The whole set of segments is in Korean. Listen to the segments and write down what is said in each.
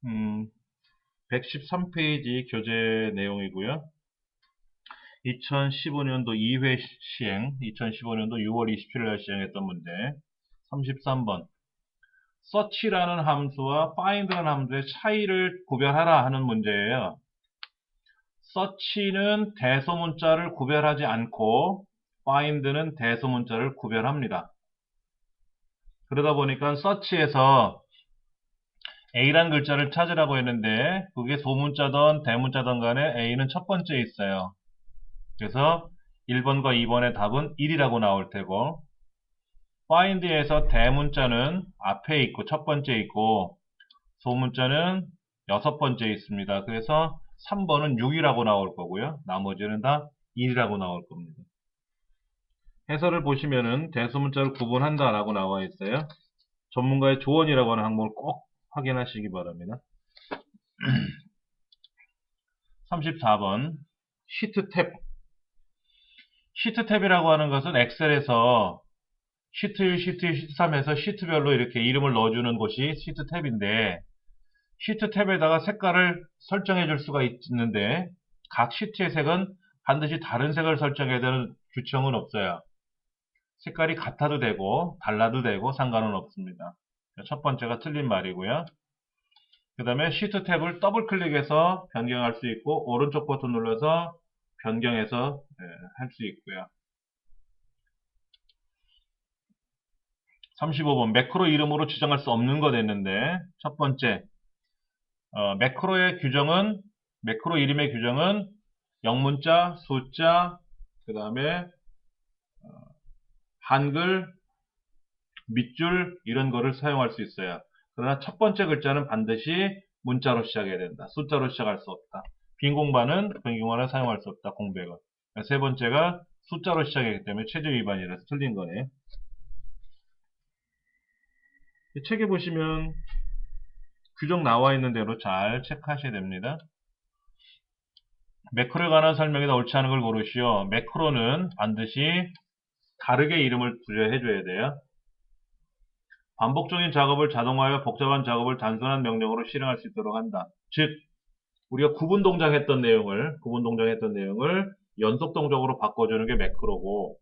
음, 113페이지 교재 내용이고요. 2015년도 2회 시행, 2015년도 6월 27일 날 시행했던 문제. 33번. search라는 함수와 find라는 함수의 차이를 구별하라 하는 문제예요. search는 대소문자를 구별하지 않고 find는 대소문자를 구별합니다. 그러다 보니까 search에서 A란 글자를 찾으라고 했는데 그게 소문자든 대문자든 간에 A는 첫 번째에 있어요. 그래서 1번과 2번의 답은 1이라고 나올 테고 find에서 대문자는 앞에 있고 첫 번째 있고 소문자는 여섯 번째 있습니다. 그래서 3번은 6이라고 나올 거고요. 나머지는 다 1이라고 나올 겁니다. 해설을 보시면은 대소문자를 구분한다 라고 나와 있어요. 전문가의 조언이라고 하는 항목을 꼭 확인하시기 바랍니다. 34번 시트 탭. 시트 탭이라고 하는 것은 엑셀에서 시트 1, 시트 2, 시트 3에서 시트별로 이렇게 이름을 넣어주는 곳이 시트 탭인데 시트 탭에다가 색깔을 설정해 줄 수가 있는데 각 시트의 색은 반드시 다른 색을 설정해야 되는 규정은 없어요. 색깔이 같아도 되고 달라도 되고 상관은 없습니다. 첫 번째가 틀린 말이고요. 그 다음에 시트 탭을 더블 클릭해서 변경할 수 있고 오른쪽 버튼 눌러서 변경해서 할 수 있고요. 35번 매크로 이름으로 지정할 수 없는 거 됐는데 첫 번째 매크로의 규정은 매크로 이름의 규정은 영문자, 숫자, 그 다음에 한글, 밑줄 이런 거를 사용할 수 있어요. 그러나 첫 번째 글자는 반드시 문자로 시작해야 된다. 숫자로 시작할 수 없다. 빈 공간은 사용할 수 없다. 공백은. 세 번째가 숫자로 시작하기 때문에 최저 위반이라서 틀린 거네. 이 책에 보시면 규정 나와 있는 대로 잘 체크하셔야 됩니다. 매크로에 관한 설명에다 옳지 않은 걸 고르시오. 매크로는 반드시 다르게 이름을 부여해줘야 돼요. 반복적인 작업을 자동화하여 복잡한 작업을 단순한 명령으로 실행할 수 있도록 한다. 즉, 우리가 구분 동작했던 내용을 연속 동작으로 바꿔주는 게 매크로고,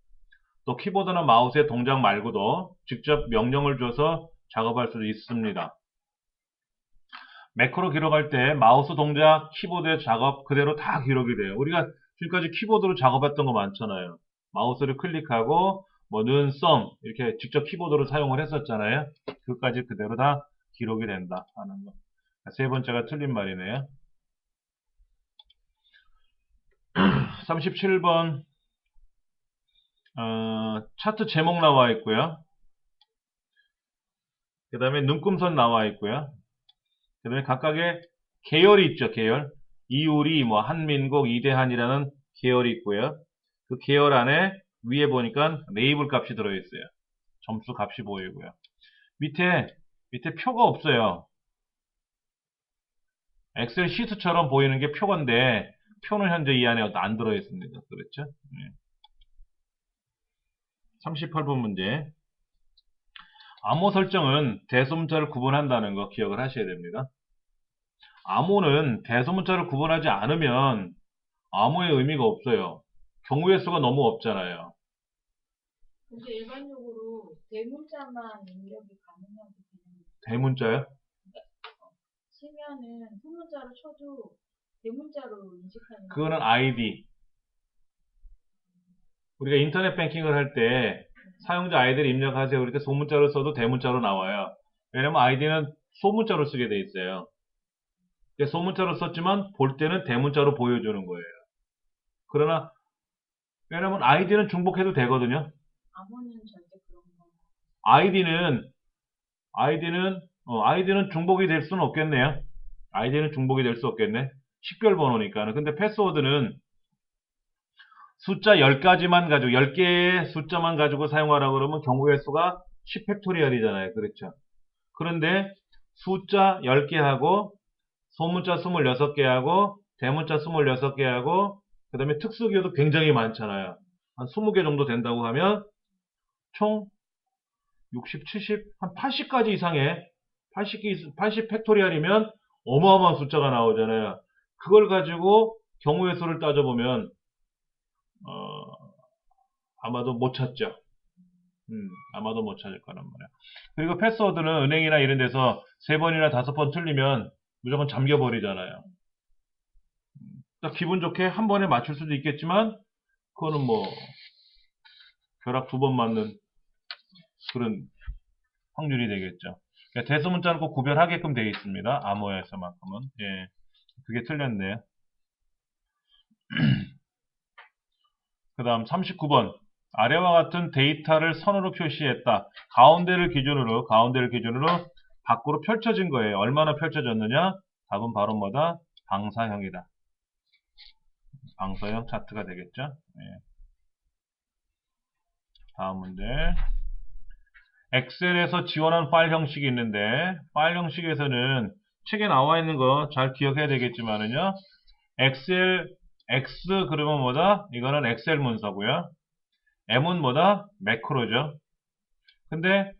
또 키보드나 마우스의 동작 말고도 직접 명령을 줘서 작업할 수도 있습니다. 매크로 기록할 때 마우스 동작, 키보드의 작업 그대로 다 기록이 돼요. 우리가 지금까지 키보드로 작업했던 거 많잖아요. 마우스를 클릭하고 뭐 는, 썸 이렇게 직접 키보드로 사용을 했었잖아요. 그것까지 그대로 다 기록이 된다 하는 거. 세 번째가 틀린 말이네요. 37번 차트 제목 나와 있고요. 그 다음에 눈금선 나와 있고요. 그 다음에 각각의 계열이 있죠. 계열. 이우리, 뭐 한민국, 이대한이라는 계열이 있고요. 그 계열 안에 위에 보니까 레이블 값이 들어있어요. 점수 값이 보이고요. 밑에 표가 없어요. 엑셀 시트처럼 보이는 게 표건데 표는 현재 이 안에 안 들어있습니다. 그렇죠? 38번 문제. 암호 설정은 대소문자를 구분한다는 거 기억을 하셔야 됩니다. 암호는 대소문자를 구분하지 않으면 암호의 의미가 없어요. 경우의 수가 너무 없잖아요. 근데 일반적으로 대문자만 입력이 가능하게 되는 대문자요? 치면은 소문자로 쳐도 대문자로 인식하는 게 그거는 아이디. 우리가 인터넷 뱅킹을 할 때 사용자 아이디를 입력하세요. 그럴 때 소문자로 써도 대문자로 나와요. 왜냐면 아이디는 소문자로 쓰게 돼 있어요. 소문자로 썼지만 볼 때는 대문자로 보여주는 거예요. 그러나 왜냐면 아이디는 중복해도 되거든요. 암호는 절대 그런 거. 아이디는 아이디는 중복이 될 수는 없겠네요. 아이디는 중복이 될 수 없겠네. 식별 번호니까는. 근데 패스워드는 숫자 10가지만 가지고 10개의 숫자만 가지고 사용하라고 그러면 경우의 수가 10팩토리얼이잖아요. 그렇죠? 그런데 숫자 10개하고 소문자 26개하고 대문자 26개하고 그 다음에 특수기호도 굉장히 많잖아요. 한 20개 정도 된다고 하면 총 60, 70, 한 80가지 이상의 80 팩토리얼이면 어마어마한 숫자가 나오잖아요. 그걸 가지고 경우의 수를 따져보면 아마도 못 찾죠. 아마도 못 찾을 거란 말이야. 그리고 패스워드는 은행이나 이런 데서 3번이나 5번 틀리면 무조건 잠겨버리잖아요. 그러니까 기분 좋게 한 번에 맞출 수도 있겠지만 그거는 뭐 벼락 2번 맞는 그런 확률이 되겠죠. 그러니까 대소문자는 꼭 구별하게끔 되어 있습니다. 암호에서만큼은. 예, 그게 틀렸네요. 그 다음 39번. 아래와 같은 데이터를 선으로 표시했다. 가운데를 기준으로 밖으로 펼쳐진 거예요. 얼마나 펼쳐졌느냐? 답은 바로 뭐다? 방사형이다. 방사형 차트가 되겠죠. 예. 다음 문제. 엑셀에서 지원한 파일 형식이 있는데 파일 형식에서는 책에 나와 있는 거 잘 기억해야 되겠지만은요. 엑셀 X 그러면 뭐다? 이거는 엑셀 문서고요. M은 뭐다? 매크로죠. 근데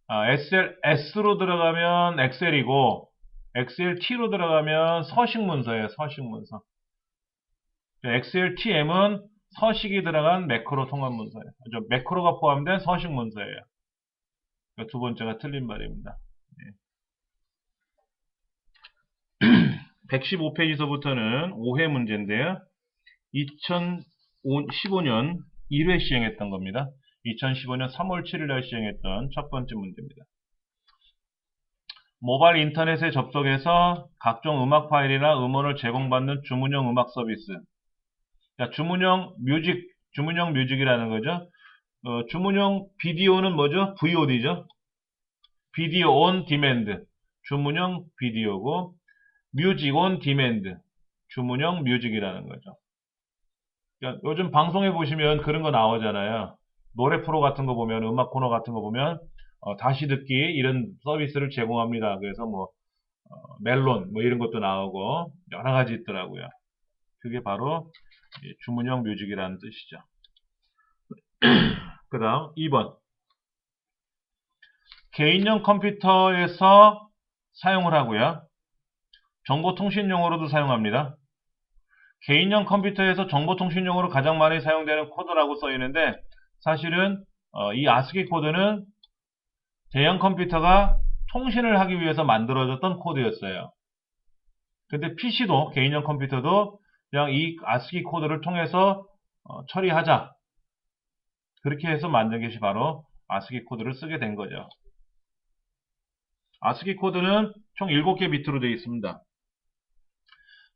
엑셀 S로 들어가면 엑셀이고 엑셀 T로 들어가면 서식 문서예요. 서식 문서. 엑셀 TM은 서식이 들어간 매크로 통합 문서예요. 매크로가 포함된 서식 문서예요. 두 번째가 틀린 말입니다. 115페이지서부터는 5회 문제인데요. 2015년 1회 시행했던 겁니다. 2015년 3월 7일 날 시행했던 첫 번째 문제입니다. 모바일 인터넷에 접속해서 각종 음악 파일이나 음원을 제공받는 주문형 음악 서비스. 주문형 뮤직이라는 거죠. 주문형 비디오는 뭐죠? VOD죠. 비디오 온 디맨드. 주문형 비디오고, 뮤직 온 디맨드. 주문형 뮤직이라는 거죠. 요즘 방송에 보시면 그런 거 나오잖아요. 노래 프로 같은 거 보면, 음악 코너 같은 거 보면, 다시 듣기 이런 서비스를 제공합니다. 그래서 뭐, 멜론, 뭐 이런 것도 나오고, 여러 가지 있더라고요. 그게 바로 주문형 뮤직이라는 뜻이죠. 그 다음 2번. 개인용 컴퓨터에서 사용을 하고요. 정보통신용으로도 사용합니다. 개인용 컴퓨터에서 정보통신용으로 가장 많이 사용되는 코드라고 써 있는데 사실은 이 ASCII 코드는 대형 컴퓨터가 통신을 하기 위해서 만들어졌던 코드였어요. 근데 PC도 개인용 컴퓨터도 그냥 이 ASCII 코드를 통해서 처리하자. 그렇게 해서 만든 것이 바로 ASCII 코드를 쓰게 된 거죠. ASCII 코드는 총 7개 비트로 되어 있습니다.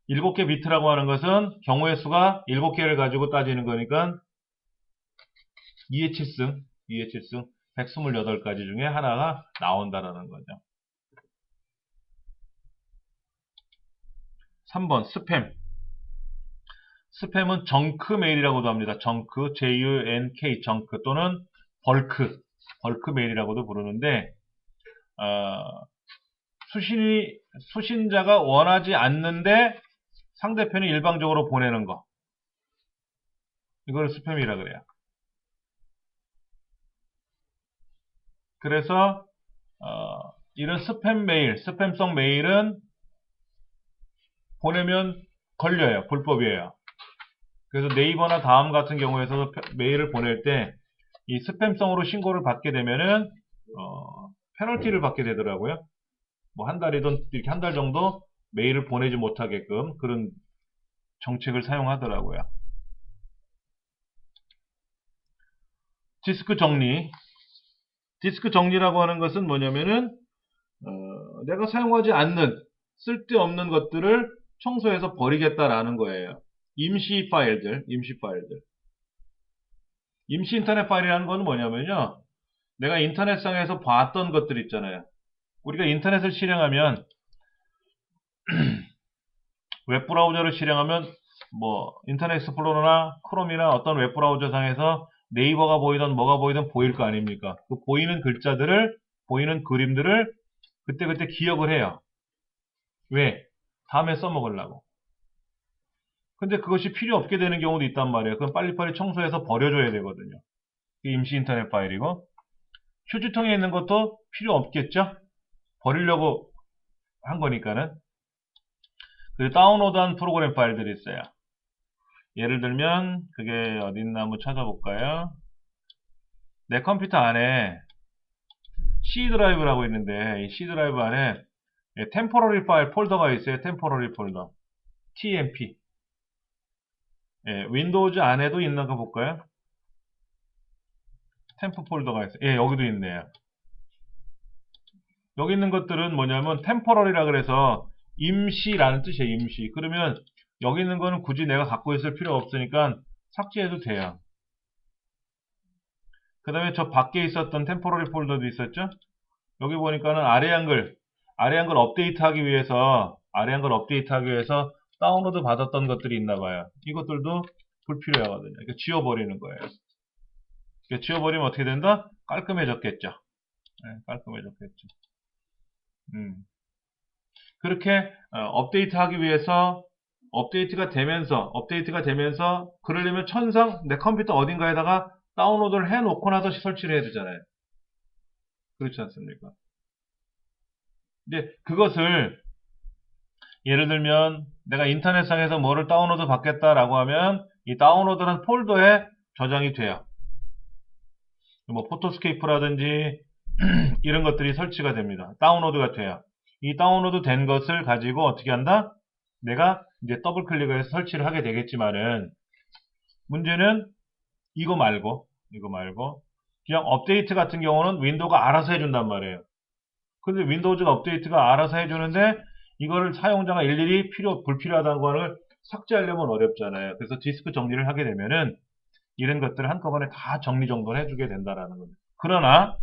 7개 비트라고 하는 것은 경우의 수가 7개를 가지고 따지는 거니까 2의 7승 128가지 중에 하나가 나온다라는 거죠. 3번 스팸. 스팸은 정크 메일이라고도 합니다. 정크, JUNK, 정크 또는 벌크 메일이라고도 부르는데 수신자가 원하지 않는데 상대편이 일방적으로 보내는 거. 이걸 스팸이라 그래요. 그래서 이런 스팸성 메일은 보내면 걸려요. 불법이에요. 그래서 네이버나 다음 같은 경우에서 메일을 보낼 때 이 스팸성으로 신고를 받게 되면은 페널티를 받게 되더라고요. 뭐 한 달이든 이렇게 한 달 정도 메일을 보내지 못하게끔 그런 정책을 사용하더라고요. 디스크 정리라고 하는 것은 뭐냐면은 내가 사용하지 않는 쓸데없는 것들을 청소해서 버리겠다라는 거예요. 임시 파일들. 임시 인터넷 파일이라는 건 뭐냐면요. 내가 인터넷상에서 봤던 것들 있잖아요. 우리가 인터넷을 실행하면 웹브라우저를 실행하면 뭐 인터넷 익스플로러나 크롬이나 어떤 웹브라우저상에서 네이버가 보이든 뭐가 보이든 보일 거 아닙니까? 그 보이는 글자들을 보이는 그림들을 그때그때 기억을 해요. 왜? 다음에 써먹으려고. 근데 그것이 필요 없게 되는 경우도 있단 말이에요. 그럼 빨리빨리 청소해서 버려줘야 되거든요. 이게 임시 인터넷 파일이고 휴지통에 있는 것도 필요 없겠죠? 버리려고 한 거니까는. 그리고 다운로드한 프로그램 파일들이 있어요. 예를 들면 그게 어디 있나 한번 찾아볼까요? 내 컴퓨터 안에 C 드라이브라고 있는데 이 C 드라이브 안에 템포러리 파일 폴더가 있어요. 템포러리 폴더 TMP. 윈도우즈 안에도 있나 가 볼까요? 템프 폴더가 있어요. 여기도 있네요. 여기 있는 것들은 뭐냐면 템포러리라 그래서 임시라는 뜻이에요. 임시. 그러면 여기 있는 거는 굳이 내가 갖고 있을 필요 없으니까 삭제해도 돼요. 그 다음에 저 밖에 있었던 템포러리 폴더도 있었죠? 여기 보니까는 아래 한글 업데이트하기 위해서 다운로드 받았던 것들이 있나 봐요. 이것들도 불필요하거든요. 그러니까 지워버리는 거예요. 그러니까 지워버리면 어떻게 된다? 깔끔해졌겠죠. 깔끔해졌겠죠. 그렇게 업데이트하기 위해서 업데이트가 되면서 그러려면 천상 내 컴퓨터 어딘가에다가 다운로드를 해놓고 나서 설치를 해야 되잖아요. 그렇지 않습니까? 이제 그것을 예를 들면 내가 인터넷상에서 뭐를 다운로드 받겠다라고 하면 이 다운로드란 폴더에 저장이 돼요. 뭐 포토스케이프라든지 이런 것들이 설치가 됩니다. 다운로드가 돼요. 이 다운로드 된 것을 가지고 어떻게 한다? 내가 이제 더블 클릭을 해서 설치를 하게 되겠지만은 문제는 이거 말고 그냥 업데이트 같은 경우는 윈도우가 알아서 해준단 말이에요. 근데 윈도우즈가 업데이트가 알아서 해주는데 이거를 사용자가 일일이 불필요하다는 거를 삭제하려면 어렵잖아요. 그래서 디스크 정리를 하게 되면은 이런 것들을 한꺼번에 다 정리정돈 해주게 된다라는 거죠. 그러나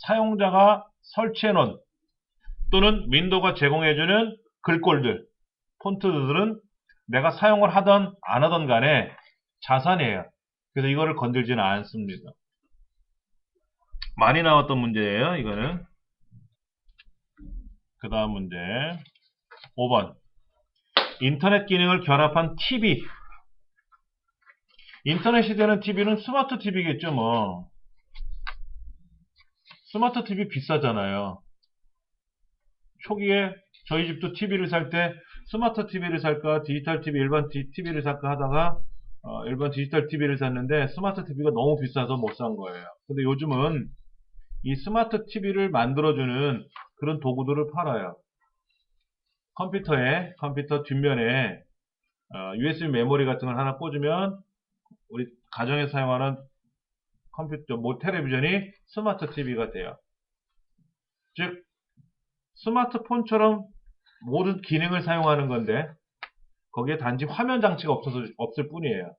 사용자가 설치해 놓은 또는 윈도우가 제공해주는 글꼴들, 폰트들은 내가 사용을 하던 안 하던 간에 자산이에요. 그래서 이거를 건들지는 않습니다. 많이 나왔던 문제예요, 이거는. 그 다음 문제 5번 인터넷 기능을 결합한 TV. 인터넷 시대는 TV는 스마트 TV겠죠 뭐. 스마트 TV 비싸잖아요. 초기에 저희 집도 TV를 살 때 스마트 TV를 살까 디지털 TV 일반 TV를 살까 하다가 일반 디지털 TV를 샀는데 스마트 TV가 너무 비싸서 못 산 거예요. 근데 요즘은 이 스마트 TV를 만들어주는 그런 도구들을 팔아요. 컴퓨터 뒷면에 USB 메모리 같은 걸 하나 꽂으면 우리 가정에서 사용하는 컴퓨터, 텔레비전이 스마트 TV가 돼요. 즉 스마트폰처럼 모든 기능을 사용하는 건데 거기에 단지 화면 장치가 없을 뿐이에요.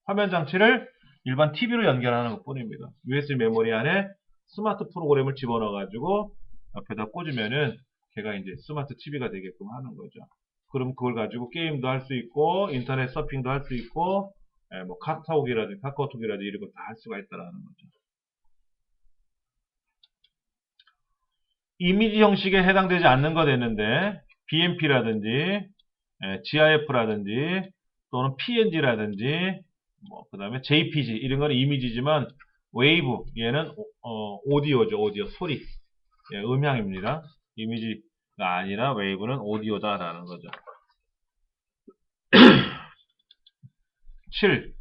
화면 장치를 일반 TV로 연결하는 것 뿐입니다. USB 메모리 안에 스마트 프로그램을 집어넣어 가지고 옆에다 꽂으면은 걔가 이제 스마트 TV가 되게끔 하는 거죠. 그럼 그걸 가지고 게임도 할 수 있고 인터넷 서핑도 할 수 있고 뭐 카카오톡이라든지 이런 거 다 할 수가 있다라는 거죠. 이미지 형식에 해당되지 않는 거 됐는데 BMP라든지 GIF라든지 또는 PNG라든지 그 다음에 JPG 이런 거는 이미지지만 웨이브 얘는 오디오죠. 오디오 소리 음향입니다. 이미지가 아니라 웨이브는 오디오다라는 거죠. 7.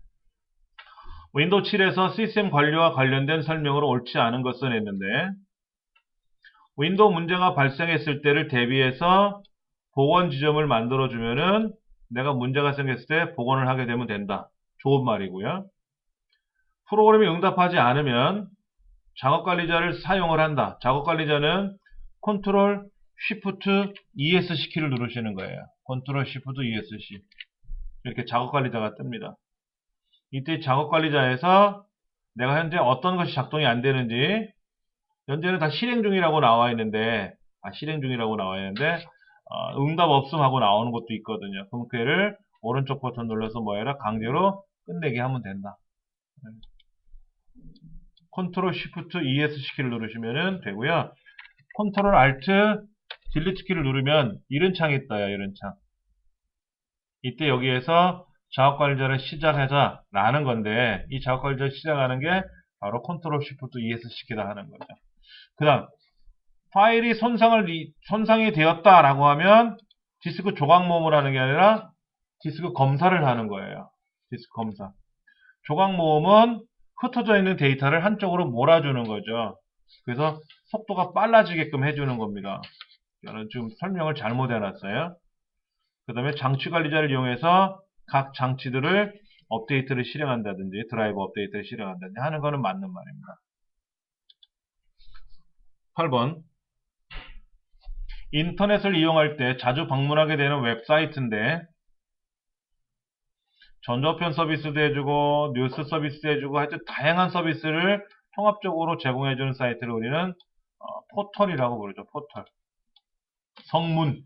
윈도우 7에서 시스템 관리와 관련된 설명으로 옳지 않은 것은 했는데 윈도우 문제가 발생했을 때를 대비해서 복원 지점을 만들어주면은 내가 문제가 생겼을 때 복원을 하게 되면 된다. 좋은 말이고요. 프로그램이 응답하지 않으면 작업관리자를 사용을 한다. 작업관리자는 컨트롤 쉬프트 ESC 키를 누르시는 거예요. 컨트롤 쉬프트 ESC 이렇게 작업관리자가 뜹니다. 이때 작업관리자에서 내가 현재 어떤 것이 작동이 안 되는지 현재는 다 실행 중이라고 나와 있는데 응답 없음 하고 나오는 것도 있거든요. 그럼 그를 오른쪽 버튼 눌러서 뭐해라 강제로 끝내게 하면 된다. 컨트롤 쉬프트 ESC 키를 누르시면 되고요. 컨트롤 알트 딜리트 키를 누르면 이런 창이 떠요. 이런 창. 이때 여기에서 작업관리자를 시작하자 라는 건데 이 작업관리자를 시작하는 게 바로 컨트롤 쉬프트 ESC 키다 하는 거죠. 그 다음 파일이 손상이 되었다라고 하면 디스크 조각 모음을 하는 게 아니라 디스크 검사를 하는 거예요. 디스크 검사. 조각 모음은 흩어져 있는 데이터를 한쪽으로 몰아주는 거죠. 그래서 속도가 빨라지게끔 해주는 겁니다. 저는 지금 설명을 잘못 해놨어요. 그 다음에 장치 관리자를 이용해서 각 장치들을 업데이트를 실행한다든지 드라이버 업데이트를 실행한다든지 하는 거는 맞는 말입니다. 8번 인터넷을 이용할 때 자주 방문하게 되는 웹사이트인데 전자우편 서비스도 해주고 뉴스 서비스도 해주고 하여튼 다양한 서비스를 통합적으로 제공해주는 사이트를 우리는 포털이라고 부르죠. 포털. 성문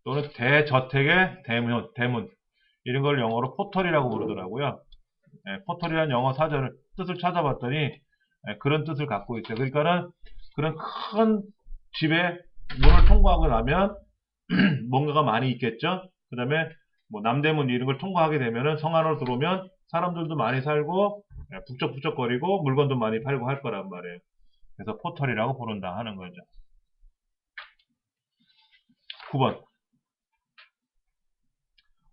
또는 대저택의 대문 이런 걸 영어로 포털이라고 부르더라고요. 포털이라는 영어 사전을 뜻을 찾아봤더니 그런 뜻을 갖고 있어요. 그러니까는 그런 큰 집에 문을 통과하고 나면 뭔가가 많이 있겠죠. 그 다음에 뭐 남대문 이런 걸 통과하게 되면은 성 안으로 들어오면 사람들도 많이 살고 북적북적거리고 물건도 많이 팔고 할 거란 말이에요. 그래서 포털이라고 부른다 하는 거죠. 9번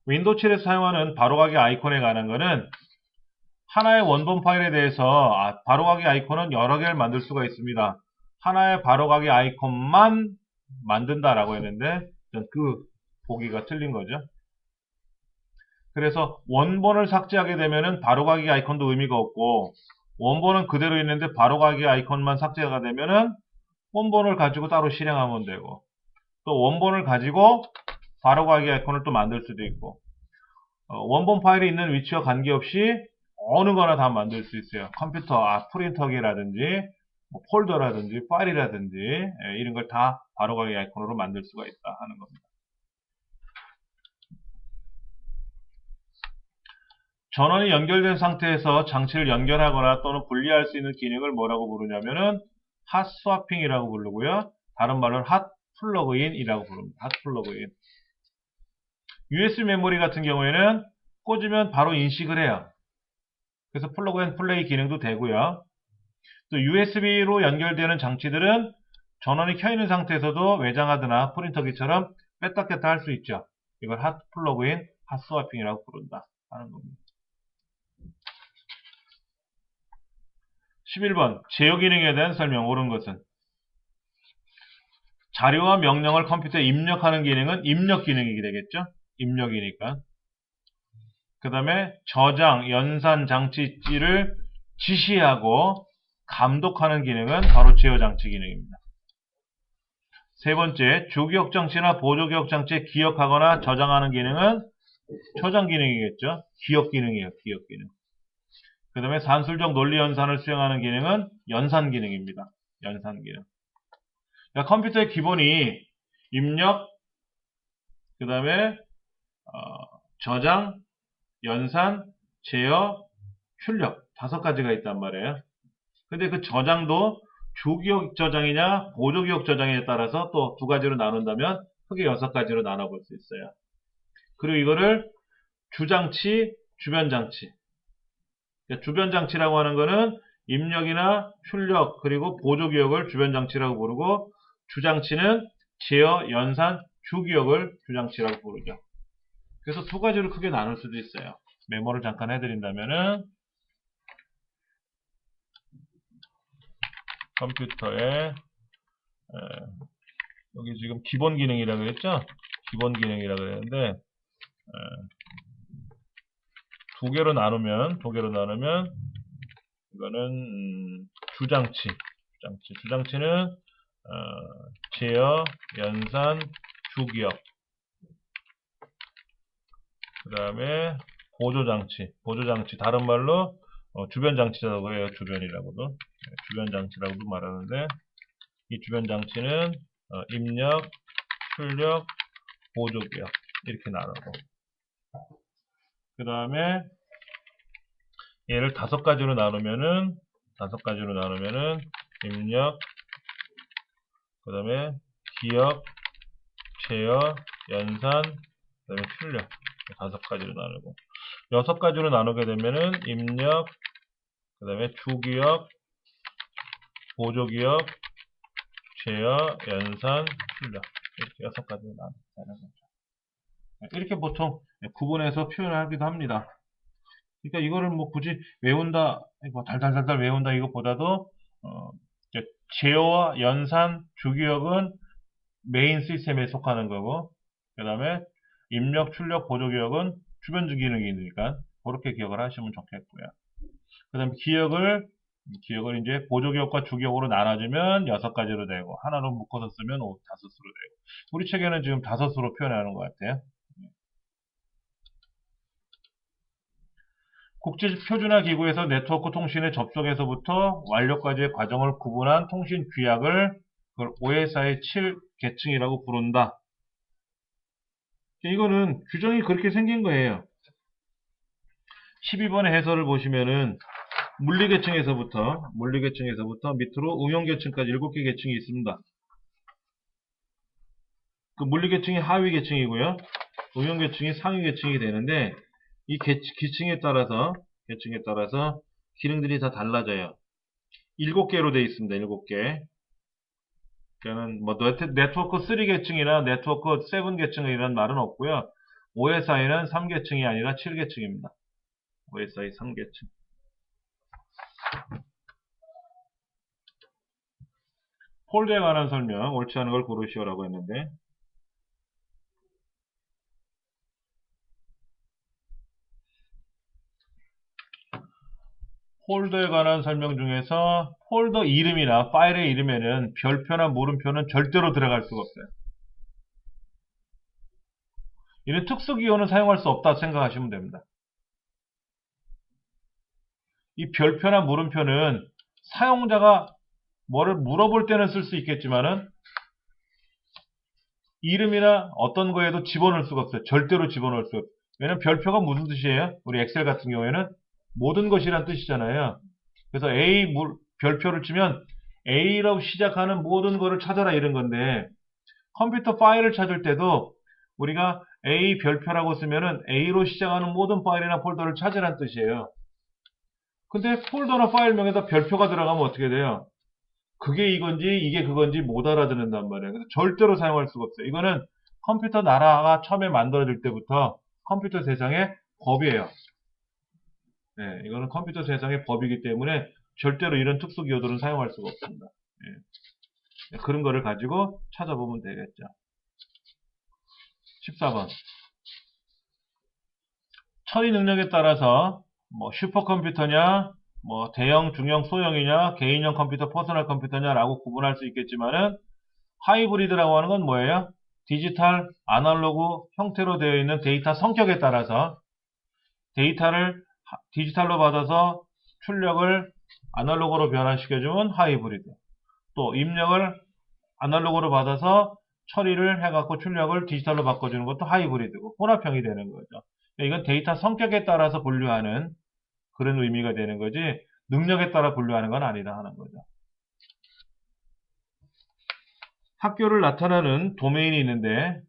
윈도우 7에서 사용하는 바로가기 아이콘에 관한 거는 하나의 원본 파일에 대해서 바로가기 아이콘은 여러 개를 만들 수가 있습니다. 하나의 바로가기 아이콘만 만든다라고 했는데 그 보기가 틀린 거죠. 그래서 원본을 삭제하게 되면은 바로가기 아이콘도 의미가 없고 원본은 그대로 있는데 바로가기 아이콘만 삭제가 되면은 원본을 가지고 따로 실행하면 되고 또 원본을 가지고 바로가기 아이콘을 또 만들 수도 있고 원본 파일에 있는 위치와 관계없이 어느 거나 다 만들 수 있어요. 컴퓨터 프린터기라든지 뭐 폴더라든지 파일이라든지 이런 걸 다 바로가기 아이콘으로 만들 수가 있다 하는 겁니다. 전원이 연결된 상태에서 장치를 연결하거나 또는 분리할 수 있는 기능을 뭐라고 부르냐면은 핫 스와핑이라고 부르고요. 다른 말로는 핫 플러그인이라고 부릅니다. 핫 플러그인. USB 메모리 같은 경우에는 꽂으면 바로 인식을 해요. 그래서 플러그 앤 플레이 기능도 되고요. 또 USB로 연결되는 장치들은 전원이 켜 있는 상태에서도 외장하드나 프린터기처럼 뺐다 꼈다 할 수 있죠. 이걸 핫 플러그인, 핫 스와핑이라고 부른다 하는 겁니다. 11번 제어 기능에 대한 설명. 옳은 것은 자료와 명령을 컴퓨터에 입력하는 기능은 입력 기능이 되겠죠. 입력이니까. 그 다음에 저장, 연산 장치를 지시하고 감독하는 기능은 바로 제어 장치 기능입니다. 세 번째, 주기억 장치나 보조기억 장치에 기억하거나 저장하는 기능은 저장 기능이겠죠. 기억 기능이에요. 기억 기능. 그 다음에 산술적 논리 연산을 수행하는 기능은 연산 기능입니다. 연산 기능. 그러니까 컴퓨터의 기본이 입력, 그 다음에 저장, 연산, 제어, 출력 5가지가 있단 말이에요. 근데 그 저장도 주기억 저장이냐 보조기억 저장에 따라서 또 2가지로 나눈다면 크게 6가지로 나눠볼 수 있어요. 그리고 이거를 주장치, 주변장치. 그러니까 주변장치라고 하는 거는 입력이나 출력 그리고 보조기억을 주변장치라고 부르고 주장치는 제어, 연산, 주기억을 주장치라고 부르죠. 그래서 2가지로 크게 나눌 수도 있어요. 메모를 잠깐 해드린다면은 컴퓨터에 여기 지금 기본 기능이라고 했죠? 기본 기능이라고 했는데 2개로 나누면 이거는 주장치는 제어, 연산, 주기억. 그 다음에 보조장치 다른 말로 주변장치라고 해요. 주변이라고도 주변장치라고도 말하는데 이 주변장치는 입력, 출력, 보조기억 이렇게 나누고 그 다음에 얘를 5가지로 나누면은 입력, 그 다음에 기억, 제어, 연산, 그 다음에 출력 5가지로 나누고 6가지로 나누게 되면은 입력, 그 다음에 주기억, 보조기억, 제어, 연산, 출력 이렇게 6가지로 나눠서 이렇게 보통 구분해서 표현하기도 합니다. 그러니까 이거를 뭐 굳이 외운다, 뭐 달달달달 외운다 이것보다도 이제 제어와 연산, 주기억은 메인 시스템에 속하는 거고, 그 다음에 입력, 출력, 보조 기억은 주변 기능이 있으니까 그렇게 기억을 하시면 좋겠고요. 그 다음에 기억을 이제 보조 기억과 주기억으로 나눠주면 6가지로 되고, 하나로 묶어서 쓰면 5수로 되고, 우리 책에는 지금 5수로 표현하는 것 같아요. 국제표준화 기구에서 네트워크 통신에 접속에서부터 완료까지의 과정을 구분한 통신 규약을 그걸 OSI 7계층이라고 부른다. 이거는 규정이 그렇게 생긴 거예요. 12번의 해설을 보시면은 물리계층에서부터 밑으로 응용계층까지 7개 계층이 있습니다. 그 물리계층이 하위계층이고요. 응용계층이 상위계층이 되는데 이 계층에 따라서 기능들이 다 달라져요. 7개로 되어 있습니다. 7개. 그러니까는 뭐 네트워크 3계층이나 네트워크 7계층이라는 말은 없고요. OSI는 3계층이 아니라 7계층입니다. OSI 3계층. 폴더에 관한 설명, 옳지 않은 걸 고르시오라고 했는데, 폴더에 관한 설명 중에서 폴더 이름이나 파일의 이름에는 별표나 물음표는 절대로 들어갈 수가 없어요. 이런 특수기호는 사용할 수 없다 생각하시면 됩니다. 이 별표나 물음표는 사용자가 뭐를 물어볼 때는 쓸 수 있겠지만은 이름이나 어떤 거에도 집어넣을 수가 없어요. 절대로 집어넣을 수 없어요. 왜냐면 별표가 무슨 뜻이에요? 우리 엑셀 같은 경우에는 모든 것이란 뜻이잖아요. 그래서 별표를 치면 A로 시작하는 모든 거를 찾아라 이런 건데 컴퓨터 파일을 찾을 때도 우리가 A 별표라고 쓰면은 A로 시작하는 모든 파일이나 폴더를 찾으란 뜻이에요. 근데 폴더나 파일명에다 별표가 들어가면 어떻게 돼요? 그게 이건지 이게 그건지 못 알아듣는단 말이에요. 그래서 절대로 사용할 수가 없어요. 이거는 컴퓨터 나라가 처음에 만들어질 때부터 컴퓨터 세상의 법이에요. 네, 이거는 컴퓨터 세상의 법이기 때문에 절대로 이런 특수 기호들은 사용할 수가 없습니다. 네, 그런 거를 가지고 찾아보면 되겠죠. 14번. 처리 능력에 따라서 뭐 슈퍼컴퓨터냐, 뭐 대형, 중형, 소형이냐, 개인형 컴퓨터, 퍼스널 컴퓨터냐라고 구분할 수 있겠지만은 하이브리드라고 하는 건 뭐예요? 디지털, 아날로그 형태로 되어 있는 데이터 성격에 따라서 데이터를 디지털로 받아서 출력을 아날로그로 변화시켜주면 하이브리드. 또 입력을 아날로그로 받아서 처리를 해갖고 출력을 디지털로 바꿔주는 것도 하이브리드고 혼합형이 되는 거죠. 이건 데이터 성격에 따라서 분류하는 그런 의미가 되는 거지 능력에 따라 분류하는 건 아니다 하는 거죠. 학교를 나타내는 도메인이 있는데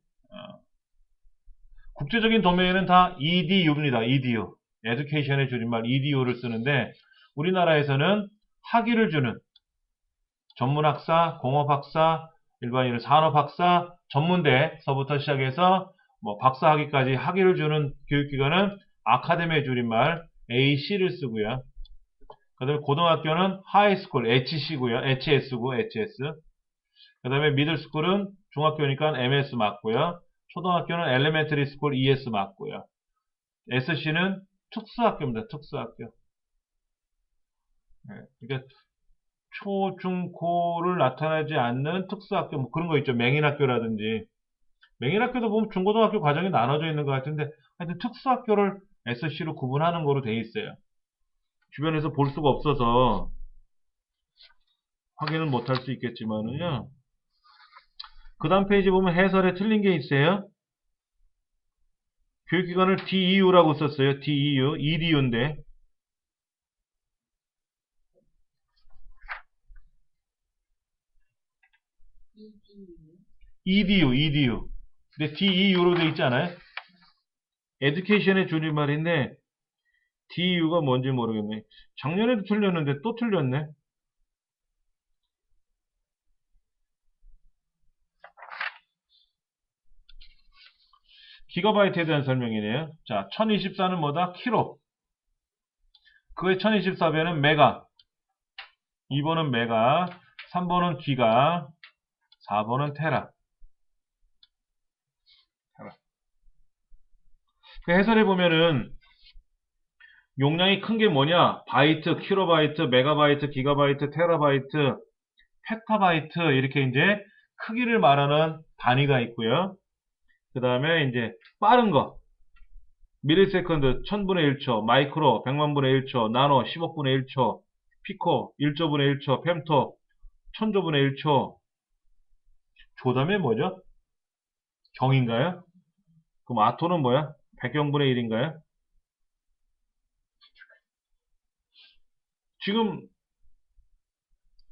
국제적인 도메인은 다 EDU입니다. EDU. Education의 줄임말 EDU를 쓰는데 우리나라에서는 학위를 주는 전문학사, 공업학사, 일반인은 산업학사, 전문대서부터 시작해서 뭐 박사학위까지 학위를 주는 교육기관은 아카데미의 줄임말 AC를 쓰고요. 그 다음에 고등학교는 하이스쿨 HC고요. HS고 HS. 그 다음에 미들스쿨은 중학교니까 MS 맞고요. 초등학교는 엘레멘터리 스쿨 ES 맞고요. SC는 특수학교입니다. 특수학교. 네, 그러니까 초, 중, 고를 나타나지 않는 특수학교, 뭐 그런 거 있죠. 맹인학교라든지. 맹인학교도 보면 중고등학교 과정이 나눠져 있는 것 같은데, 하여튼 특수학교를 SC로 구분하는 거로 돼 있어요. 주변에서 볼 수가 없어서 확인을 못할 수 있겠지만은요. 그 다음 페이지 보면 해설에 틀린 게 있어요. 교육기관을 DEU라고 썼어요. DEU, EDU인데. EDU. 근데 DEU로 돼 있지 않아요? 에듀케이션의 줄임말인데 DEU가 뭔지 모르겠네. 작년에도 틀렸는데 또 틀렸네. 기가바이트에 대한 설명이네요. 자, 1024는 뭐다? 키로. 그의 1024배는 메가. 2번은 메가. 3번은 기가. 4번은 테라. 그 해설해 보면은 용량이 큰 게 뭐냐? 바이트, 킬로바이트, 메가바이트, 기가바이트, 테라바이트, 페타바이트 이렇게 이제 크기를 말하는 단위가 있고요. 그 다음에 이제 빠른 거 밀리세컨드 1000분의 1초, 마이크로 100만분의 1초, 나노 10억분의 1초, 피코 1조분의 1초, fem토 1000조분의 1초. 조담이 뭐죠? 경인가요? 그럼 아토는 뭐야? 100영분의 1인가요? 지금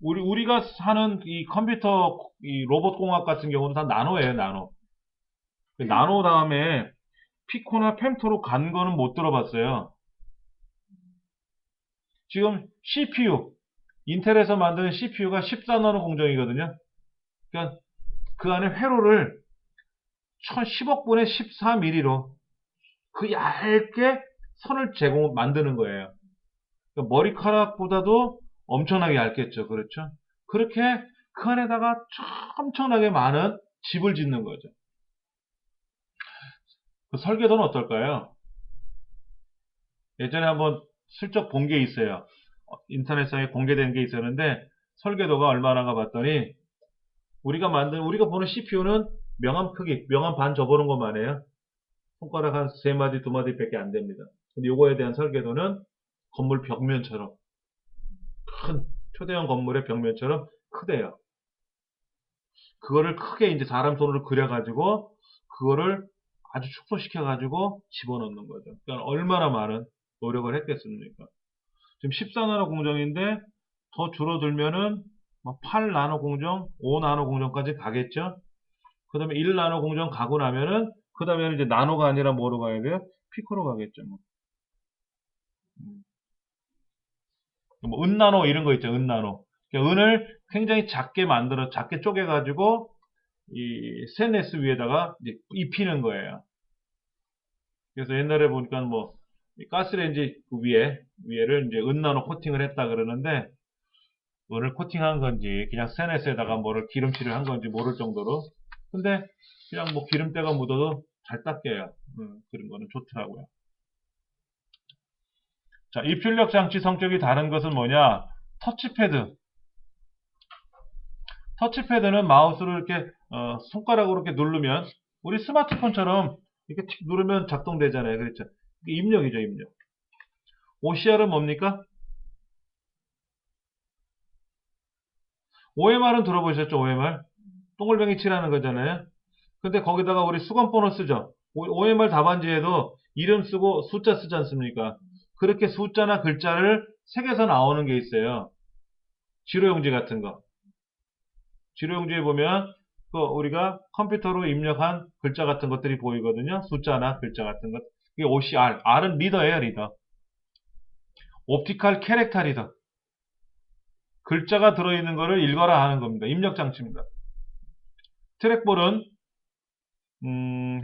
우리가 하는 이 컴퓨터 이 로봇 공학 같은 경우는 다 나노예요, 나노. 나노 다음에 피코나 펜토로 간 거는 못 들어봤어요. 지금 CPU, 인텔에서 만드는 CPU가 14나노 공정이거든요. 그러니까 그 안에 회로를 10억분의 14mm로 그 얇게 선을 만드는 거예요. 그러니까 머리카락보다도 엄청나게 얇겠죠. 그렇죠? 그렇게 그 안에다가 엄청나게 많은 집을 짓는 거죠. 그 설계도는 어떨까요? 예전에 한번 슬쩍 본 게 있어요. 인터넷상에 공개된 게 있었는데 설계도가 얼마나가 봤더니 우리가 보는 CPU는 명암 크기, 명암 반 접어놓은 것만 해요. 손가락 한 3마디, 2마디 밖에 안 됩니다. 근데 요거에 대한 설계도는 건물 벽면처럼 큰 초대형 건물의 벽면처럼 크대요. 그거를 크게 이제 사람 손으로 그려가지고 그거를 아주 축소시켜가지고 집어넣는 거죠. 그러니까 얼마나 많은 노력을 했겠습니까? 지금 14나노 공정인데 더 줄어들면은 8나노 공정, 5나노 공정까지 가겠죠? 그 다음에 1나노 공정 가고 나면은 그 다음에는 이제 나노가 아니라 뭐로 가야 돼요? 피코로 가겠죠. 뭐 은나노 이런 거 있죠. 은나노. 그러니까 은을 굉장히 작게 쪼개가지고 이 스테인리스 위에다가 이제 입히는 거예요. 그래서 옛날에 보니까 뭐 가스레인지 그 위에를 이제 은나노 코팅을 했다 그러는데 은을 코팅한 건지 그냥 스테인리스에다가 뭐를 기름칠을 한 건지 모를 정도로 근데 그냥 뭐 기름때가 묻어도 잘 닦여요. 그런 거는 좋더라고요. 자, 입출력 장치 성격이 다른 것은 뭐냐? 터치패드. 터치패드는 마우스를 이렇게 손가락으로 이렇게 누르면 우리 스마트폰처럼 이렇게 틱 누르면 작동되잖아요. 그렇죠? 이게 입력이죠, 입력. OCR은 뭡니까? OMR은 들어보셨죠? OMR? 동글뱅이 칠하는 거잖아요. 근데 거기다가 우리 수건번호 쓰죠. OMR 답안지에도 이름 쓰고 숫자 쓰지 않습니까? 그렇게 숫자나 글자를 색에서 나오는 게 있어요. 지로용지 같은 거. 지로용지에 보면 우리가 컴퓨터로 입력한 글자 같은 것들이 보이거든요. 숫자나 글자 같은 것. 이게 OCR. R은 리더예요, 리더. 옵티컬 캐릭터 리더. 글자가 들어있는 거를 읽어라 하는 겁니다. 입력 장치입니다. 트랙볼은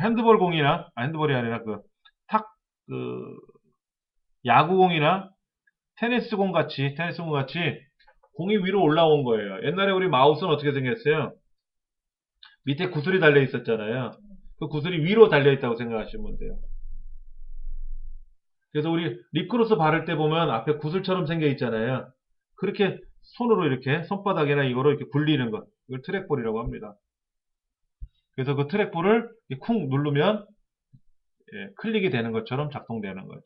핸드볼이 아니라 야구공이나 테니스공 같이 공이 위로 올라온 거예요. 옛날에 우리 마우스는 어떻게 생겼어요? 밑에 구슬이 달려 있었잖아요. 그 구슬이 위로 달려 있다고 생각하시면 돼요. 그래서 우리 립글로스 바를 때 보면 앞에 구슬처럼 생겨 있잖아요. 그렇게 손으로 이렇게 손바닥이나 이거로 이렇게 굴리는 것. 이걸 트랙볼이라고 합니다. 그래서 그 트랙볼을 쿵 누르면 클릭이 되는 것처럼 작동되는 거죠.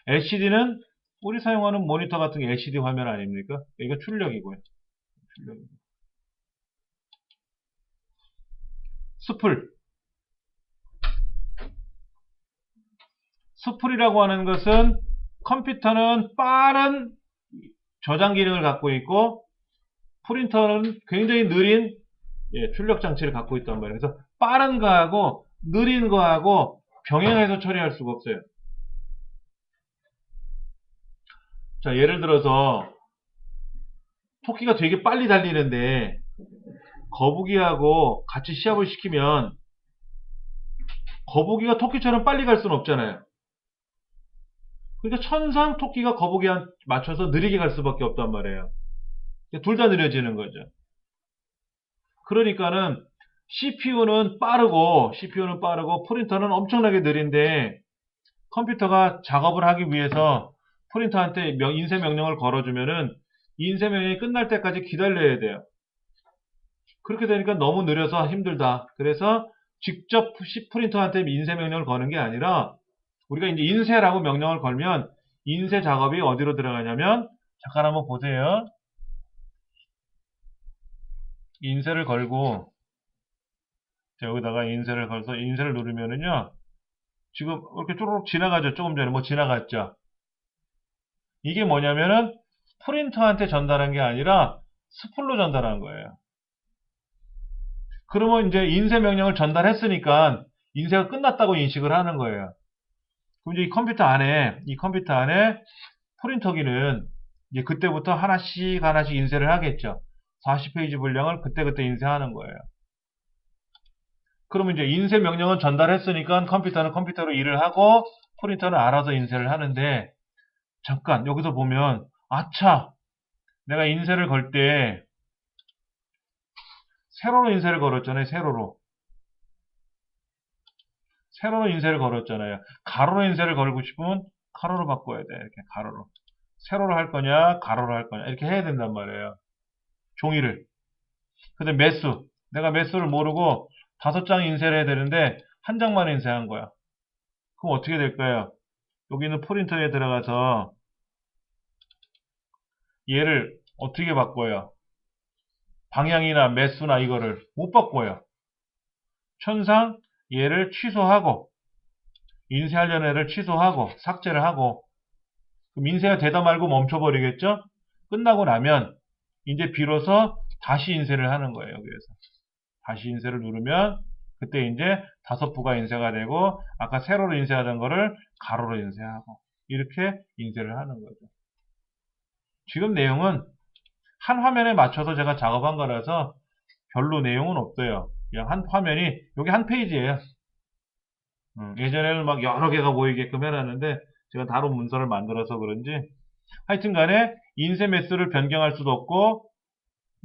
LCD는 우리 사용하는 모니터 같은 게 LCD 화면 아닙니까? 이거 출력이고요. 수풀. 수풀이라고 하는 것은 컴퓨터는 빠른 저장 기능을 갖고 있고 프린터는 굉장히 느린 출력 장치를 갖고 있단 말이에요. 그래서 빠른 거하고 느린 거하고 병행해서 처리할 수가 없어요. 자, 예를 들어서 토끼가 되게 빨리 달리는데 거북이하고 같이 시합을 시키면 거북이가 토끼처럼 빨리 갈 수는 없잖아요. 그러니까 천상 토끼가 거북이에 맞춰서 느리게 갈 수밖에 없단 말이에요. 둘 다 느려지는 거죠. 그러니까는 CPU는 빠르고 프린터는 엄청나게 느린데 컴퓨터가 작업을 하기 위해서 프린터한테 인쇄 명령을 걸어주면은 인쇄 명령이 끝날 때까지 기다려야 돼요. 그렇게 되니까 너무 느려서 힘들다. 그래서 직접 프린터한테 인쇄 명령을 거는 게 아니라 우리가 이제 인쇄라고 명령을 걸면 인쇄 작업이 어디로 들어가냐면 잠깐 한번 보세요. 인쇄를 걸고 여기다가 인쇄를 걸어서 인쇄를 누르면은요. 지금 이렇게 쪼르륵 지나가죠. 조금 전에 뭐 지나갔죠. 이게 뭐냐면은 프린터한테 전달한 게 아니라 스풀로 전달한 거예요. 그러면 이제 인쇄 명령을 전달했으니까 인쇄가 끝났다고 인식을 하는 거예요. 그럼 이제 이 컴퓨터 안에 프린터기는 이제 그때부터 하나씩 인쇄를 하겠죠. 40페이지 분량을 그때그때 인쇄하는 거예요. 그러면 이제 인쇄 명령은 전달했으니까 컴퓨터는 컴퓨터로 일을 하고 프린터는 알아서 인쇄를 하는데 잠깐 여기서 보면 아차 내가 인쇄를 걸 때 세로로 인쇄를 걸었잖아요. 세로로 인쇄를 걸었잖아요. 가로로 인쇄를 걸고 싶으면 가로로 바꿔야 돼. 이렇게 가로로. 세로로 할 거냐 가로로 할 거냐 이렇게 해야 된단 말이에요. 종이를. 근데 매수. 내가 매수를 모르고 5장 인쇄를 해야 되는데 한 장만 인쇄한 거야. 그럼 어떻게 될까요? 여기 있는 프린터에 들어가서 얘를 어떻게 바꿔요? 방향이나 매수나 이거를 못 바꿔요. 천상 얘를 취소하고 인쇄하려는 애를 취소하고 삭제를 하고 그럼 인쇄가 되다 말고 멈춰버리겠죠? 끝나고 나면 이제 비로소 다시 인쇄를 하는 거예요. 여기에서 다시 인쇄를 누르면 그때 이제 5부가 인쇄가 되고 아까 세로로 인쇄하던 거를 가로로 인쇄하고 이렇게 인쇄를 하는 거죠. 지금 내용은 한 화면에 맞춰서 제가 작업한 거라서 별로 내용은 없어요. 그냥 한 화면이 여기 한 페이지예요. 예전에는 막 여러 개가 보이게끔 해놨는데 제가 다른 문서를 만들어서 그런지 하여튼 간에 인쇄 매수를 변경할 수도 없고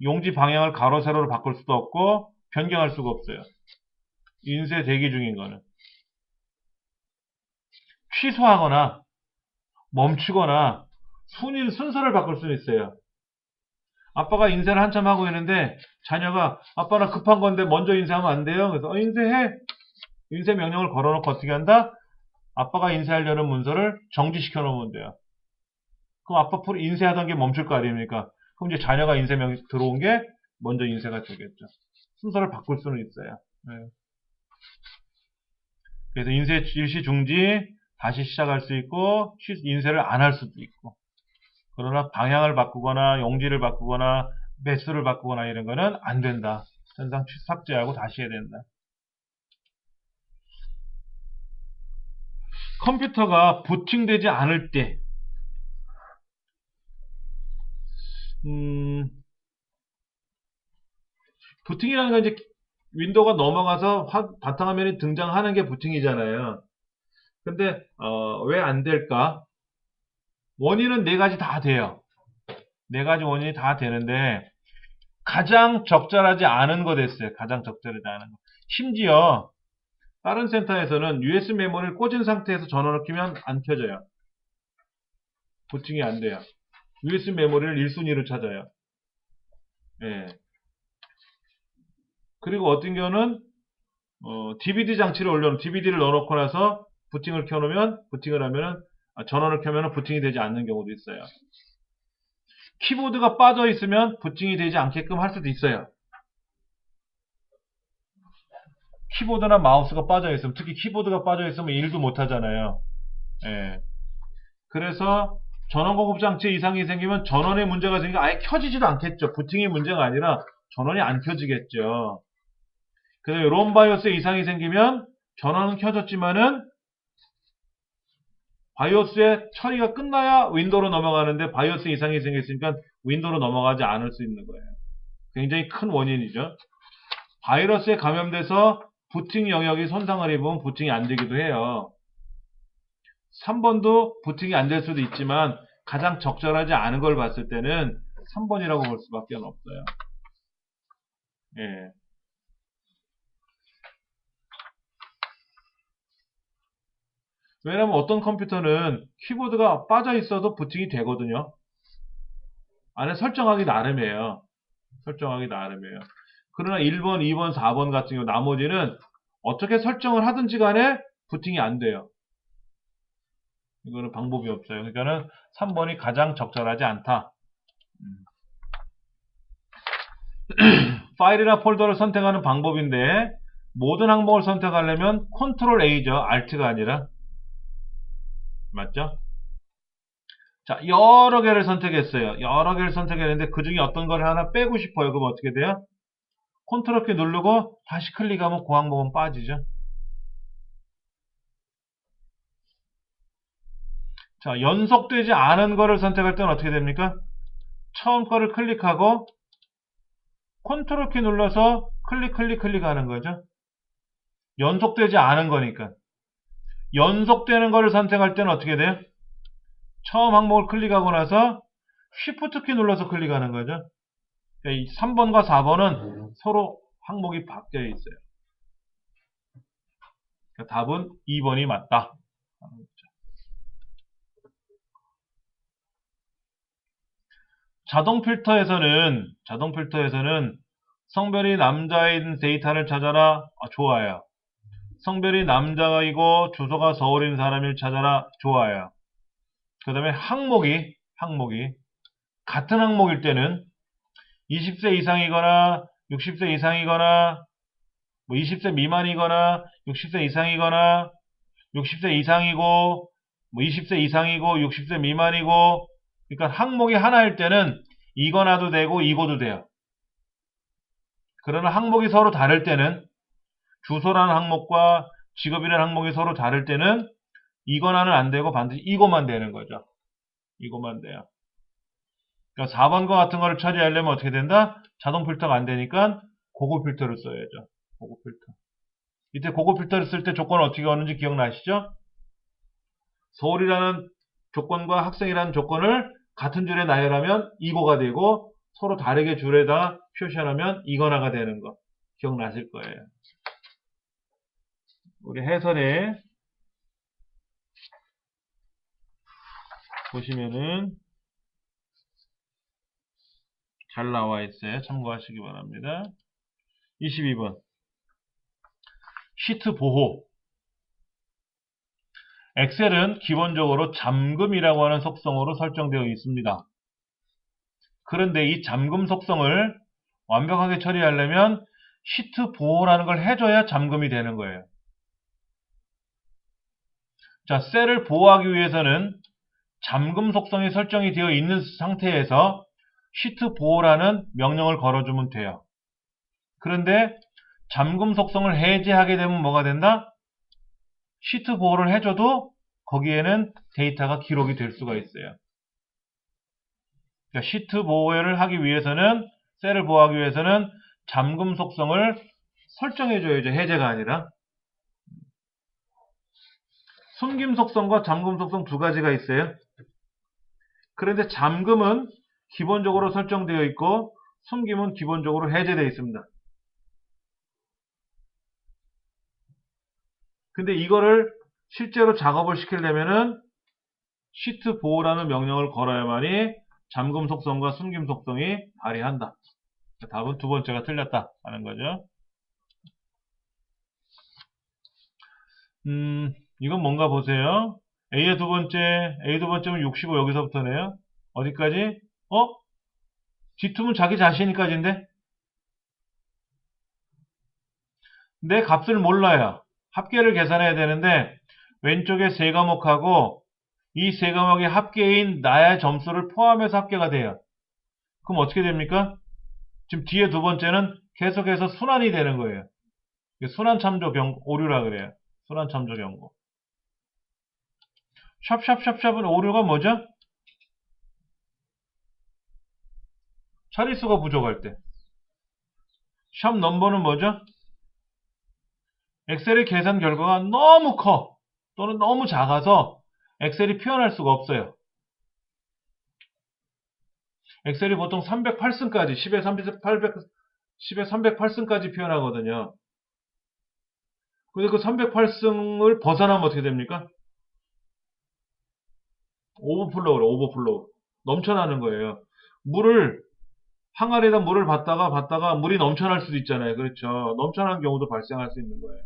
용지 방향을 가로 세로로 바꿀 수도 없고 변경할 수가 없어요. 인쇄 대기 중인 거는 취소하거나 멈추거나 순서를 바꿀 수는 있어요. 아빠가 인쇄를 한참 하고 있는데 자녀가 아빠 나 급한 건데 먼저 인쇄하면 안 돼요. 그래서 인쇄해. 인쇄 명령을 걸어놓고 어떻게 한다? 아빠가 인쇄하려는 문서를 정지시켜 놓으면 돼요. 그럼 아빠 인쇄하던 게 멈출 거 아닙니까? 그럼 이제 자녀가 인쇄 명령 들어온 게 먼저 인쇄가 되겠죠. 순서를 바꿀 수는 있어요. 네. 그래서 인쇄 일시 중지 다시 시작할 수 있고 인쇄를 안 할 수도 있고 그러나 방향을 바꾸거나 용지를 바꾸거나 매수를 바꾸거나 이런 거는 안 된다. 전상 삭제하고 다시 해야 된다. 컴퓨터가 부팅되지 않을 때 부팅이라는 건 이제 윈도우가 넘어가서 바탕화면이 등장하는 게 부팅이잖아요. 근데 왜 안 될까? 원인은 4가지 다 돼요. 4가지 원인이 다 되는데 가장 적절하지 않은 거 됐어요. 가장 적절하지 않은 거. 심지어 다른 센터에서는 USB 메모리를 꽂은 상태에서 전원을 켜면 안 켜져요. 부팅이 안 돼요. USB 메모리를 1순위로 찾아요. 예. 그리고 어떤 경우는 DVD 장치를 올려놓은 DVD를 넣어놓고 나서 부팅을 하면은 전원을 켜면은 부팅이 되지 않는 경우도 있어요. 키보드가 빠져 있으면 부팅이 되지 않게끔 할 수도 있어요. 키보드나 마우스가 빠져 있으면 특히 키보드가 빠져 있으면 일도 못 하잖아요. 예. 그래서 전원 공급 장치에 이상이 생기면 전원에 문제가 생기면 아예 켜지지도 않겠죠. 부팅이 문제가 아니라 전원이 안 켜지겠죠. 그래서 롬 바이오스에 이상이 생기면 전원은 켜졌지만은 바이오스의 처리가 끝나야 윈도우로 넘어가는데 바이오스에 이상이 생겼으니까 윈도우로 넘어가지 않을 수 있는 거예요. 굉장히 큰 원인이죠. 바이러스에 감염돼서 부팅 영역이 손상을 입으면 부팅이 안 되기도 해요. 3번도 부팅이 안 될 수도 있지만 가장 적절하지 않은 걸 봤을 때는 3번이라고 볼 수밖에 없어요. 예. 왜냐면 어떤 컴퓨터는 키보드가 빠져 있어도 부팅이 되거든요. 안에 설정하기 나름이에요. 설정하기 나름이에요. 그러나 1번, 2번, 4번 같은 경우 나머지는 어떻게 설정을 하든지 간에 부팅이 안 돼요. 이거는 방법이 없어요. 그러니까는 3번이 가장 적절하지 않다. 파일이나 폴더를 선택하는 방법인데 모든 항목을 선택하려면 컨트롤 A죠. Alt가 아니라. 맞죠? 자, 여러 개를 선택했어요. 여러 개를 선택했는데 그 중에 어떤 걸 하나 빼고 싶어요. 그럼 어떻게 돼요? 컨트롤 키 누르고 다시 클릭하면 그 항목은 빠지죠. 자, 연속되지 않은 거를 선택할 때는 어떻게 됩니까? 처음 거를 클릭하고 컨트롤 키 눌러서 클릭하는 거죠. 연속되지 않은 거니까. 연속되는 거를 선택할 때는 어떻게 돼요? 처음 항목을 클릭하고 나서 Shift 키 눌러서 클릭하는 거죠. 그러니까 3번과 4번은 서로 항목이 바뀌어 있어요. 그러니까 답은 2번이 맞다. 자동 필터에서는 성별이 남자인 데이터를 찾아라. 좋아요. 성별이 남자이고 주소가 서울인 사람을 찾아라. 좋아요. 그 다음에 항목이 같은 항목일 때는 20세 이상이거나 60세 이상이거나 20세 미만이거나 60세 이상이거나 60세 이상이고 20세 이상이고 60세 미만이고 그러니까 항목이 하나일 때는 이거나도 되고 이거도 돼요. 그러나 항목이 서로 다를 때는 주소라는 항목과 직업이라는 항목이 서로 다를 때는 이거나는 안 되고 반드시 이거만 되는 거죠. 이거만 돼요. 그러니까 4번과 같은 거를 처리하려면 어떻게 된다? 자동 필터가 안 되니까 고급 필터를 써야죠. 고급 필터. 이때 고급 필터를 쓸 때 조건은 어떻게 하는지 기억나시죠? 서울이라는 조건과 학생이라는 조건을 같은 줄에 나열하면 이거가 되고 서로 다르게 줄에다 표시하면 이거나가 되는 거 기억나실 거예요. 우리 해설에 보시면은 잘 나와 있어요. 참고하시기 바랍니다. 22번 시트 보호. 엑셀은 기본적으로 잠금이라고 하는 속성으로 설정되어 있습니다. 그런데 이 잠금 속성을 완벽하게 처리하려면 시트 보호라는 걸 해줘야 잠금이 되는 거예요. 자, 셀을 보호하기 위해서는 잠금 속성이 설정이 되어 있는 상태에서 시트 보호라는 명령을 걸어주면 돼요. 그런데 잠금 속성을 해제하게 되면 뭐가 된다? 시트 보호를 해줘도 거기에는 데이터가 기록이 될 수가 있어요. 그러니까 시트 보호를 하기 위해서는 셀을 보호하기 위해서는 잠금 속성을 설정해줘야죠. 해제가 아니라. 숨김 속성과 잠금 속성 두 가지가 있어요. 그런데 잠금은 기본적으로 설정되어 있고 숨김은 기본적으로 해제되어 있습니다. 근데 이거를 실제로 작업을 시키려면은 시트 보호라는 명령을 걸어야만이 잠금 속성과 숨김 속성이 발휘한다. 답은 두 번째가 틀렸다 하는 거죠. 이건 뭔가 보세요. A 두 번째면 65 여기서부터네요. 어디까지? G2는 자기 자신까지인데? 내 값을 몰라요. 합계를 계산해야 되는데 왼쪽에 세 과목하고 이 세 과목의 합계인 나의 점수를 포함해서 합계가 돼요. 그럼 어떻게 됩니까? 지금 뒤에 두 번째는 계속해서 순환이 되는 거예요. 순환 참조 오류라 그래요. 순환 참조 경고. 샵은 오류가 뭐죠? 자릿수가 부족할 때. 샵 넘버는 뭐죠? 엑셀의 계산 결과가 너무 커 또는 너무 작아서 엑셀이 표현할 수가 없어요. 엑셀이 보통 308승까지 10에 308승까지 표현하거든요. 근데 그 308승을 벗어나면 어떻게 됩니까? 오버플로우래, 오버플로우. 넘쳐나는 거예요. 항아리에다 물을 받다가 물이 넘쳐날 수도 있잖아요. 그렇죠. 넘쳐나는 경우도 발생할 수 있는 거예요.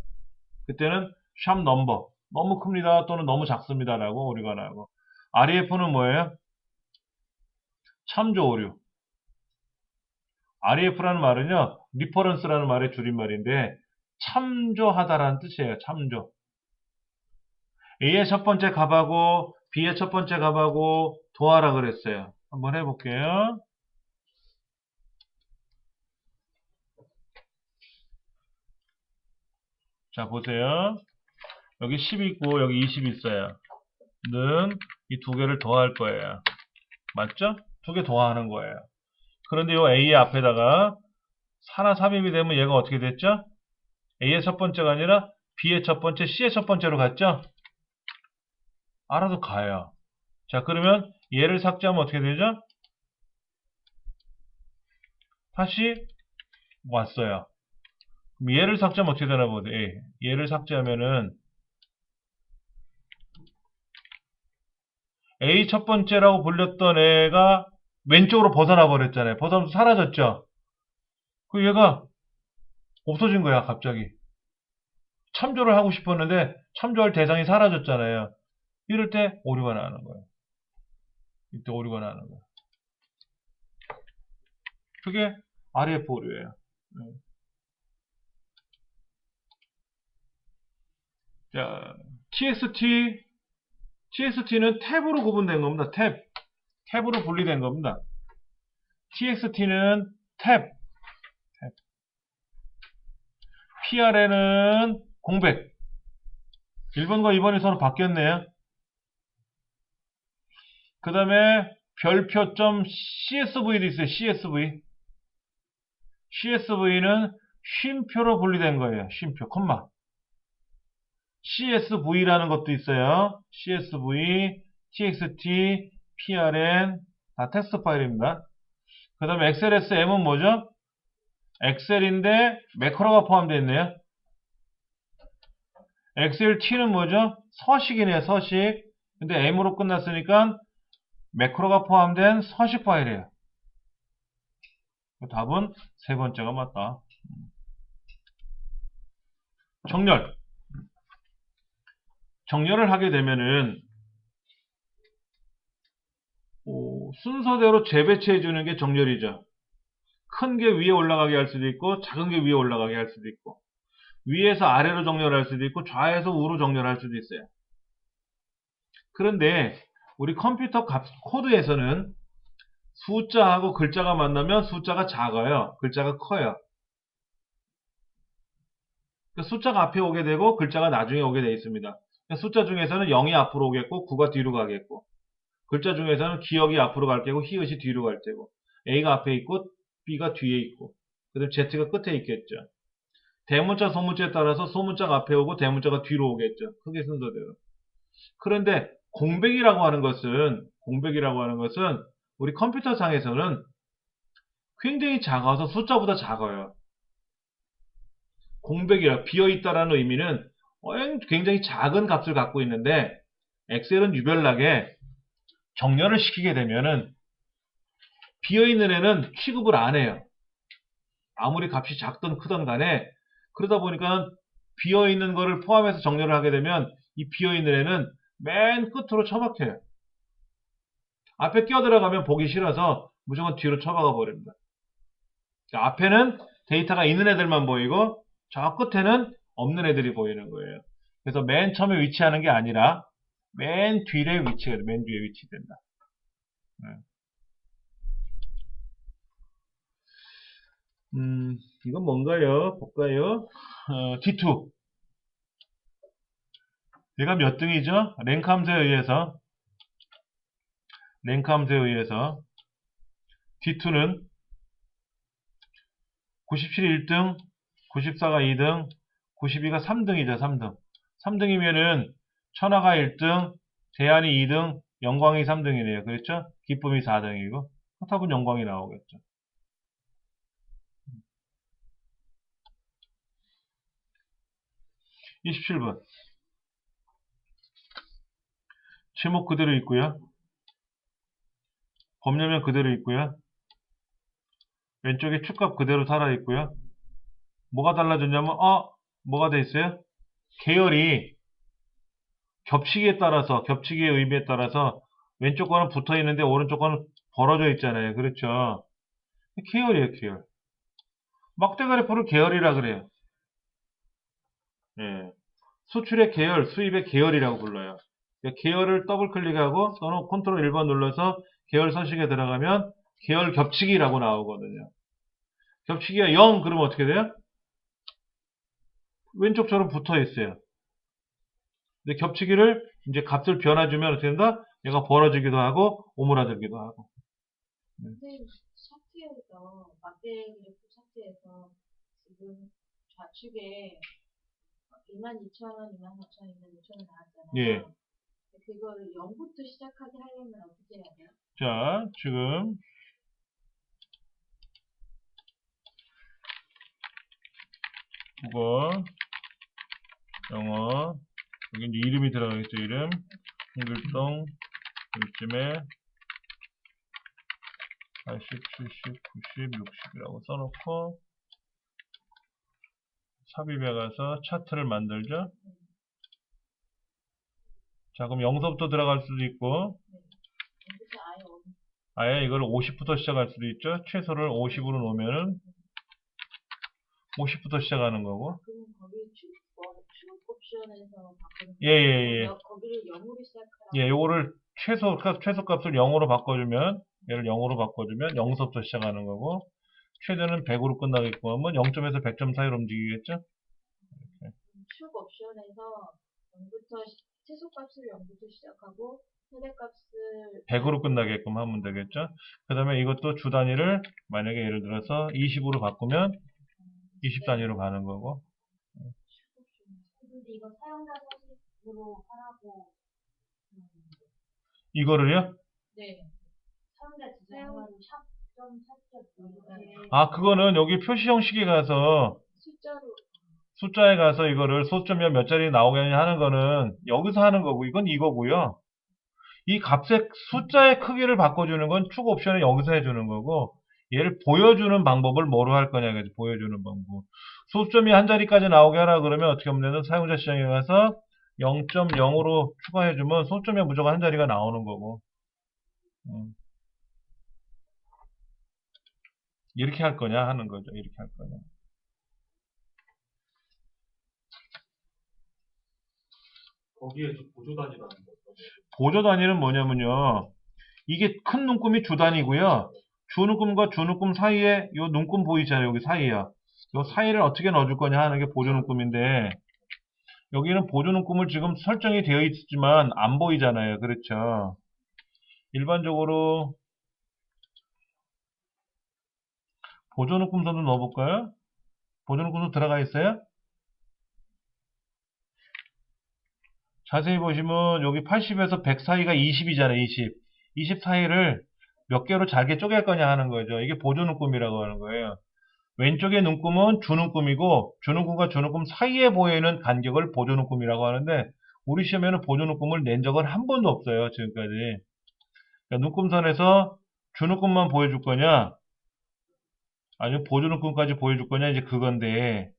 그때는 샵 넘버. 너무 큽니다. 또는 너무 작습니다라고 우리가 나고. REF는 뭐예요? 참조 오류. REF라는 말은요, 리퍼런스라는 말의 줄임말인데, 참조하다라는 뜻이에요. 참조. A의 첫 번째 값하고 B의 첫 번째 값하고 도하라 그랬어요. 한번 해볼게요. 자, 보세요. 여기 10 있고 여기 20 있어요. 는 이 두 개를 더할 거예요. 맞죠? 두 개 더하는 거예요. 그런데 이 A의 앞에다가 4나 3입이 되면 얘가 어떻게 됐죠? A의 첫 번째가 아니라 B의 첫 번째, C의 첫 번째로 갔죠? 알아도 가요. 자, 그러면 얘를 삭제하면 어떻게 되죠? 다시 왔어요. 그럼 얘를 삭제하면 어떻게 되나 보세요. 얘를 삭제하면은 A 첫 번째라고 불렸던 애가 왼쪽으로 벗어나 버렸잖아요. 벗어나서 사라졌죠? 그 얘가 없어진 거야, 갑자기. 참조를 하고 싶었는데 참조할 대상이 사라졌잖아요. 이럴 때 오류가 나는 거예요. 이때 오류가 나는 거예요. 그게 RF 오류예요. 자, TXT는 탭으로 구분된 겁니다. 탭으로 분리된 겁니다. TXT는 탭, PRN은 공백. 1번과 2번이 서로 바뀌었네요. 그 다음에 별표점 CSV도 있어요. CSV는 쉼표로 분리된 거예요. 쉼표, 콤마. CSV라는 것도 있어요. CSV, TXT, PRN 다 텍스트 파일입니다. 그 다음에 XLSM은 뭐죠? 엑셀인데 매크로가 포함되어 있네요. XLT는 뭐죠? 서식이네요. 서식. 근데 M으로 끝났으니까 매크로가 포함된 서식 파일이에요. 답은 세 번째가 맞다. 정렬을 하게 되면은 순서대로 재배치해 주는 게 정렬이죠. 큰 게 위에 올라가게 할 수도 있고 작은 게 위에 올라가게 할 수도 있고 위에서 아래로 정렬할 수도 있고 좌에서 우로 정렬할 수도 있어요. 그런데 우리 컴퓨터 코드에서는 숫자하고 글자가 만나면 숫자가 작아요. 글자가 커요. 숫자가 앞에 오게 되고 글자가 나중에 오게 되어 있습니다. 숫자 중에서는 0이 앞으로 오겠고 9가 뒤로 가겠고 글자 중에서는 기억이 앞으로 갈 테고 히읗이 뒤로 갈 테고 A가 앞에 있고 B가 뒤에 있고 그 다음에 Z가 끝에 있겠죠. 대문자 소문자에 따라서 소문자가 앞에 오고 대문자가 뒤로 오겠죠. 크게 순서대로. 그런데 공백이라고 하는 것은 우리 컴퓨터 상에서는 굉장히 작아서 숫자보다 작아요. 공백이라 비어있다라는 의미는 굉장히 작은 값을 갖고 있는데 엑셀은 유별나게 정렬을 시키게 되면은 비어있는 애는 취급을 안 해요. 아무리 값이 작든 크든 간에 그러다 보니까 비어있는 거를 포함해서 정렬을 하게 되면 이 비어있는 애는 맨 끝으로 처박혀요. 앞에 끼어들어가면 보기 싫어서 무조건 뒤로 처박아 버립니다. 그러니까 앞에는 데이터가 있는 애들만 보이고 저 끝에는 없는 애들이 보이는 거예요. 그래서 맨 처음에 위치하는 게 아니라 맨 뒤에 위치된다. 이건 뭔가요? 볼까요? D2. 얘가 몇 등이죠? 랭크 함수에 의해서 D2는 97이 1등, 94가 2등, 92가 3등이죠, 3등. 3등이면은 천하가 1등, 대안이 2등, 영광이 3등이네요. 그렇죠? 기쁨이 4등이고, 답은 영광이 나오겠죠. 27번. 제목 그대로 있고요. 법률명 그대로 있고요. 왼쪽에 축값 그대로 살아있고요. 뭐가 달라졌냐면, 뭐가 돼 있어요? 계열이 겹치기에 따라서, 겹치기의 의미에 따라서 왼쪽 거는 붙어 있는데 오른쪽 거는 벌어져 있잖아요. 그렇죠? 계열이에요, 계열. 막대가리표를 계열이라 그래요. 예. 수출의 계열, 수입의 계열이라고 불러요. 그러니까 계열을 더블 클릭하고 또는 컨트롤 1번 눌러서 계열 서식에 들어가면 계열 겹치기라고 나오거든요. 겹치기가 0 그러면 어떻게 돼요? 왼쪽처럼 붙어 있어요. 근데 겹치기를 이제 값을 변화주면 어떻게 된다? 얘가 벌어지기도 하고 오므라들기도 하고. 선생님, 차트에서, 막대 그래프 차트에서 지금 좌측에 22,000원, 24,000원, 25,000원 나왔잖아요. 예. 그거를 0부터 시작하게 하려면 어떻게 해야 돼요? 자, 지금 국어, 영어, 여기 이제 이름이 들어가겠죠, 이름. 홍길동, 요즘에 80, 70, 90, 60이라고 써놓고 삽입에 가서 차트를 만들죠. 자, 그럼 0서부터 들어갈 수도 있고 0부터 아예 없는. 아예 이걸 50부터 시작할 수도 있죠. 최소를 50으로 놓으면은 50부터 시작하는 거고. 그럼 거기 축 옵션에서 바꾸는 예, 예, 예. 거기를 0으로 시작하라고. 예, 요거를 최소값을 0으로 바꿔주면, 얘를 0으로 바꿔주면 0서부터 시작하는 거고, 최대는 100으로 끝나게끔 하면 0점에서 100점 사이로 움직이겠죠? 축 옵션에서 0부터 최소값을 0부터 시작하고 최대값을 100으로 끝나게끔 하면 되겠죠? 그 다음에 이것도 주 단위를 만약에 예를 들어서 20으로 바꾸면 20 단위로 가는 거고, 근데 이거 사용자 서식으로 하라고. 이거를요? 네. 사용자 디자인으로 샵점 살짝 아, 그거는 여기 표시 형식에 가서 숫자로. 숫자에 가서 이거를 소수점 몇 자리 나오게 하는 거는 여기서 하는 거고, 이건 이거고요. 이 값의 숫자의 크기를 바꿔주는 건 축 옵션을 여기서 해주는 거고, 얘를 보여주는 방법을 뭐로 할 거냐, 그지? 보여주는 방법. 소수점이 한 자리까지 나오게 하라 그러면 어떻게 하면 되는? 사용자 시장에 가서 0.0으로 추가해주면 소수점이 무조건 한 자리가 나오는 거고. 이렇게 할 거냐 하는 거죠. 이렇게 할 거냐. 거기에서 보조 단위라는 거. 보조 단위는 뭐냐면요. 이게 큰 눈금이 주 단위고요. 주 눈금과 주 눈금 사이에 요 눈금 보이잖아요. 여기 사이에요. 요 사이를 어떻게 넣어줄 거냐 하는 게 보조 눈금인데, 여기는 보조 눈금을 지금 설정이 되어 있지만 안 보이잖아요. 그렇죠? 일반적으로 보조 눈금선도 넣어볼까요? 보조 눈금선 들어가 있어요? 자세히 보시면 여기 80에서 100 사이가 20이잖아요. 20. 20 사이를 몇 개로 잘게 쪼갤 거냐 하는 거죠. 이게 보조 눈금이라고 하는 거예요. 왼쪽의 눈금은 주눈금이고 주눈금과 주눈금 사이에 보이는 간격을 보조 눈금이라고 하는데, 우리 시험에는 보조 눈금을 낸 적은 한 번도 없어요. 지금까지. 그러니까 눈금선에서 주눈금만 보여줄 거냐 아니면 보조 눈금까지 보여줄 거냐, 이제 그건데,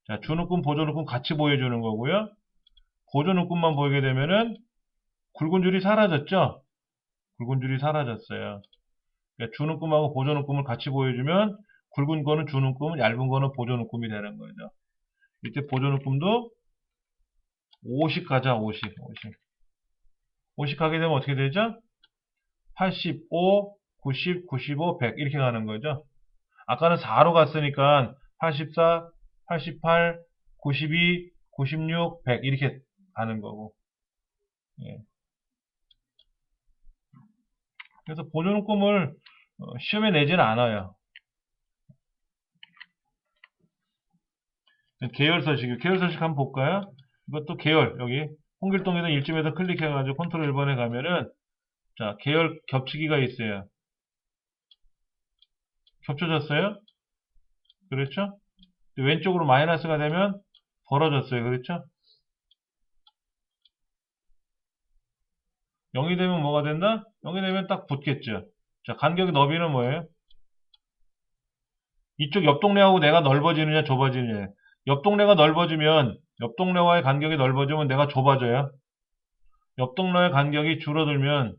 자, 주눈금 보조 눈금 같이 보여주는 거고요. 보조 눈금만 보이게 되면은 굵은 줄이 사라졌죠. 굵은 줄이 사라졌어요. 그러니까 주눈금하고 보조 눈금을 같이 보여주면 굵은 거는 주눈금, 얇은 거는 보조 눈금이 되는 거죠. 이때 보조 눈금도 50 가자, 50. 50 가게 되면 어떻게 되죠? 85, 90, 95, 100 이렇게 가는 거죠. 아까는 4로 갔으니까 84, 88, 92, 96, 100 이렇게 가는 거고. 예. 그래서 보조 눈금을 시험에 내지는 않아요. 계열서식. 계열서식 한번 볼까요? 이것도 계열. 여기 홍길동에다 일점에다 클릭해가지고 컨트롤 1번에 가면은 자, 계열 겹치기가 있어요. 겹쳐졌어요? 그렇죠? 왼쪽으로 마이너스가 되면 벌어졌어요. 그렇죠? 0이 되면 뭐가 된다? 0이 되면 딱 붙겠죠. 자, 간격의 너비는 뭐예요? 이쪽 옆 동네하고 내가 넓어지느냐 좁아지느냐. 옆 동네가 넓어지면 옆 동네와의 간격이 넓어지면 내가 좁아져요. 옆 동네의 간격이 줄어들면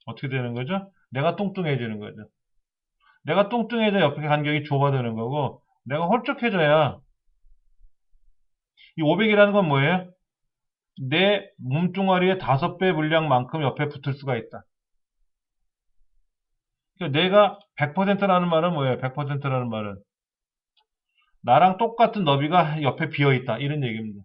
어떻게 되는 거죠? 내가 뚱뚱해지는 거죠. 내가 뚱뚱해져 옆의 간격이 좁아지는 거고 내가 홀쭉해져야 이 500이라는 건 뭐예요? 내 몸뚱아리의 5배 분량만큼 옆에 붙을 수가 있다. 그러니까 내가 100%라는 말은 뭐예요? 100%라는 말은 나랑 똑같은 너비가 옆에 비어있다. 이런 얘기입니다.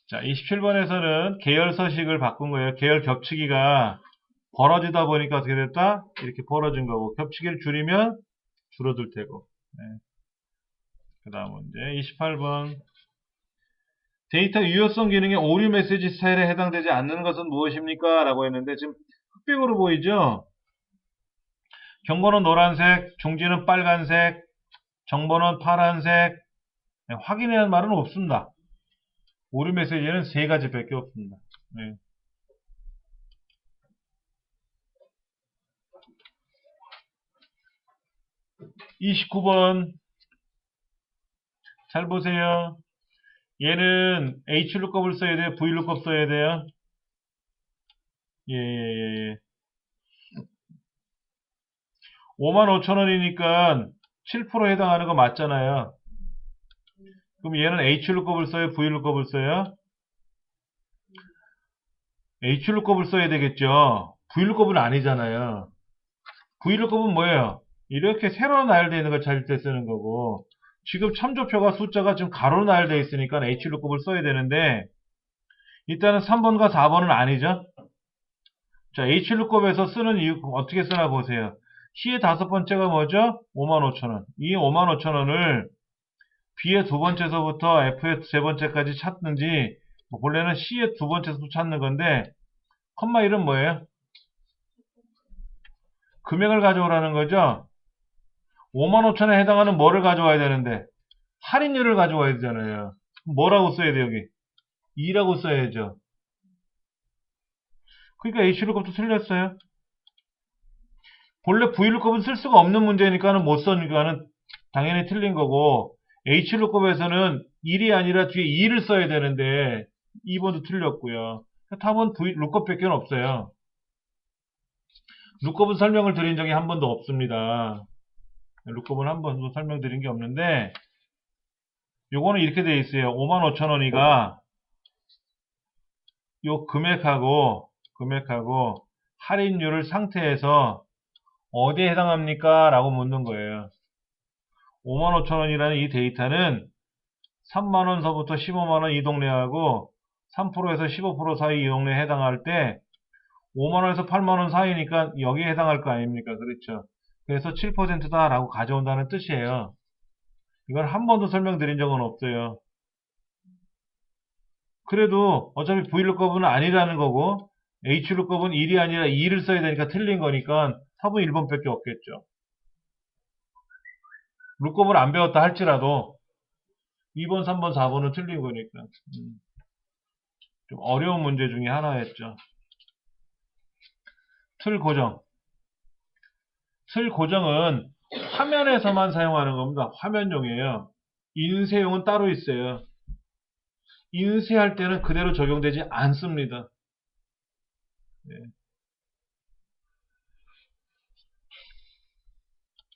자, 27번에서는 계열 서식을 바꾼 거예요. 계열 겹치기가 벌어지다 보니까 어떻게 됐다? 이렇게 벌어진 거고 겹치기를 줄이면 줄어들 테고. 네. 그 다음 문제 28번 데이터 유효성 기능의 오류 메시지 스타일에 해당되지 않는 것은 무엇입니까? 라고 했는데 지금 흑백으로 보이죠? 경고는 노란색, 중지는 빨간색, 정보는 파란색. 네, 확인이라는 말은 없습니다. 오류 메시지는 3가지밖에 없습니다. 네. 29번 잘 보세요. 얘는 HLOOKUP을 써야 돼요? VLOOKUP 써야 돼요? 예. 55,000원이니까 7% 해당하는 거 맞잖아요. 그럼 얘는 HLOOKUP을 써요? VLOOKUP을 써요? HLOOKUP을 써야 되겠죠. VLOOKUP은 아니잖아요. VLOOKUP은 뭐예요? 이렇게 세로 나열되어 있는 걸 찾을 때 쓰는 거고 지금 참조표가 숫자가 지금 가로로 나열되어 있으니까 HLOOKUP을 써야 되는데 일단은 3번과 4번은 아니죠. 자, HLOOKUP에서 쓰는 이유 어떻게 쓰나 보세요. C의 5번째가 뭐죠? 55,000원. 이 55,000원을 B의 2번째서부터 F의 3번째까지 찾는지 본래는 C의 2번째서부터 찾는 건데 컴마 1은 뭐예요? 금액을 가져오라는 거죠. 55,000원에 해당하는 뭐를 가져와야 되는데 할인율을 가져와야 되잖아요. 뭐라고 써야 돼요 여기? 2라고 써야죠. 그러니까 HLOOKUP도 틀렸어요. 본래 VLOOKUP은 쓸 수가 없는 문제니까는 못 쓰니까는 당연히 틀린 거고 HLOOKUP에서는 1이 아니라 뒤에 2를 써야 되는데 2번도 틀렸고요. 답은 VLOOKUP밖에 없어요. 룩업은 설명을 드린 적이 한 번도 없습니다. 룩업은 한 번도 설명드린 게 없는데 요거는 이렇게 돼 있어요. 55,000원이가 요 금액하고 할인율을 상태에서 어디에 해당합니까? 라고 묻는 거예요. 55,000원이라는 이 데이터는 3만원서부터 15만원 이 동네하고 3%에서 15% 사이 이 동네에 해당할 때 5만원에서 8만원 사이니까 여기에 해당할 거 아닙니까? 그렇죠. 그래서 7%다 라고 가져온다는 뜻이에요. 이건 한 번도 설명드린 적은 없어요. 그래도 어차피 VLOOKUP은 아니라는 거고 HLOOKUP은 1이 아니라 2를 써야 되니까 틀린 거니까 4분 1번밖에 없겠죠. 룩업을 안 배웠다 할지라도 2번, 3번, 4번은 틀린 거니까 좀 어려운 문제 중에 하나였죠. 틀 고정. 틀 고정은 화면에서만 사용하는 겁니다. 화면용이에요. 인쇄용은 따로 있어요. 인쇄할 때는 그대로 적용되지 않습니다. 네.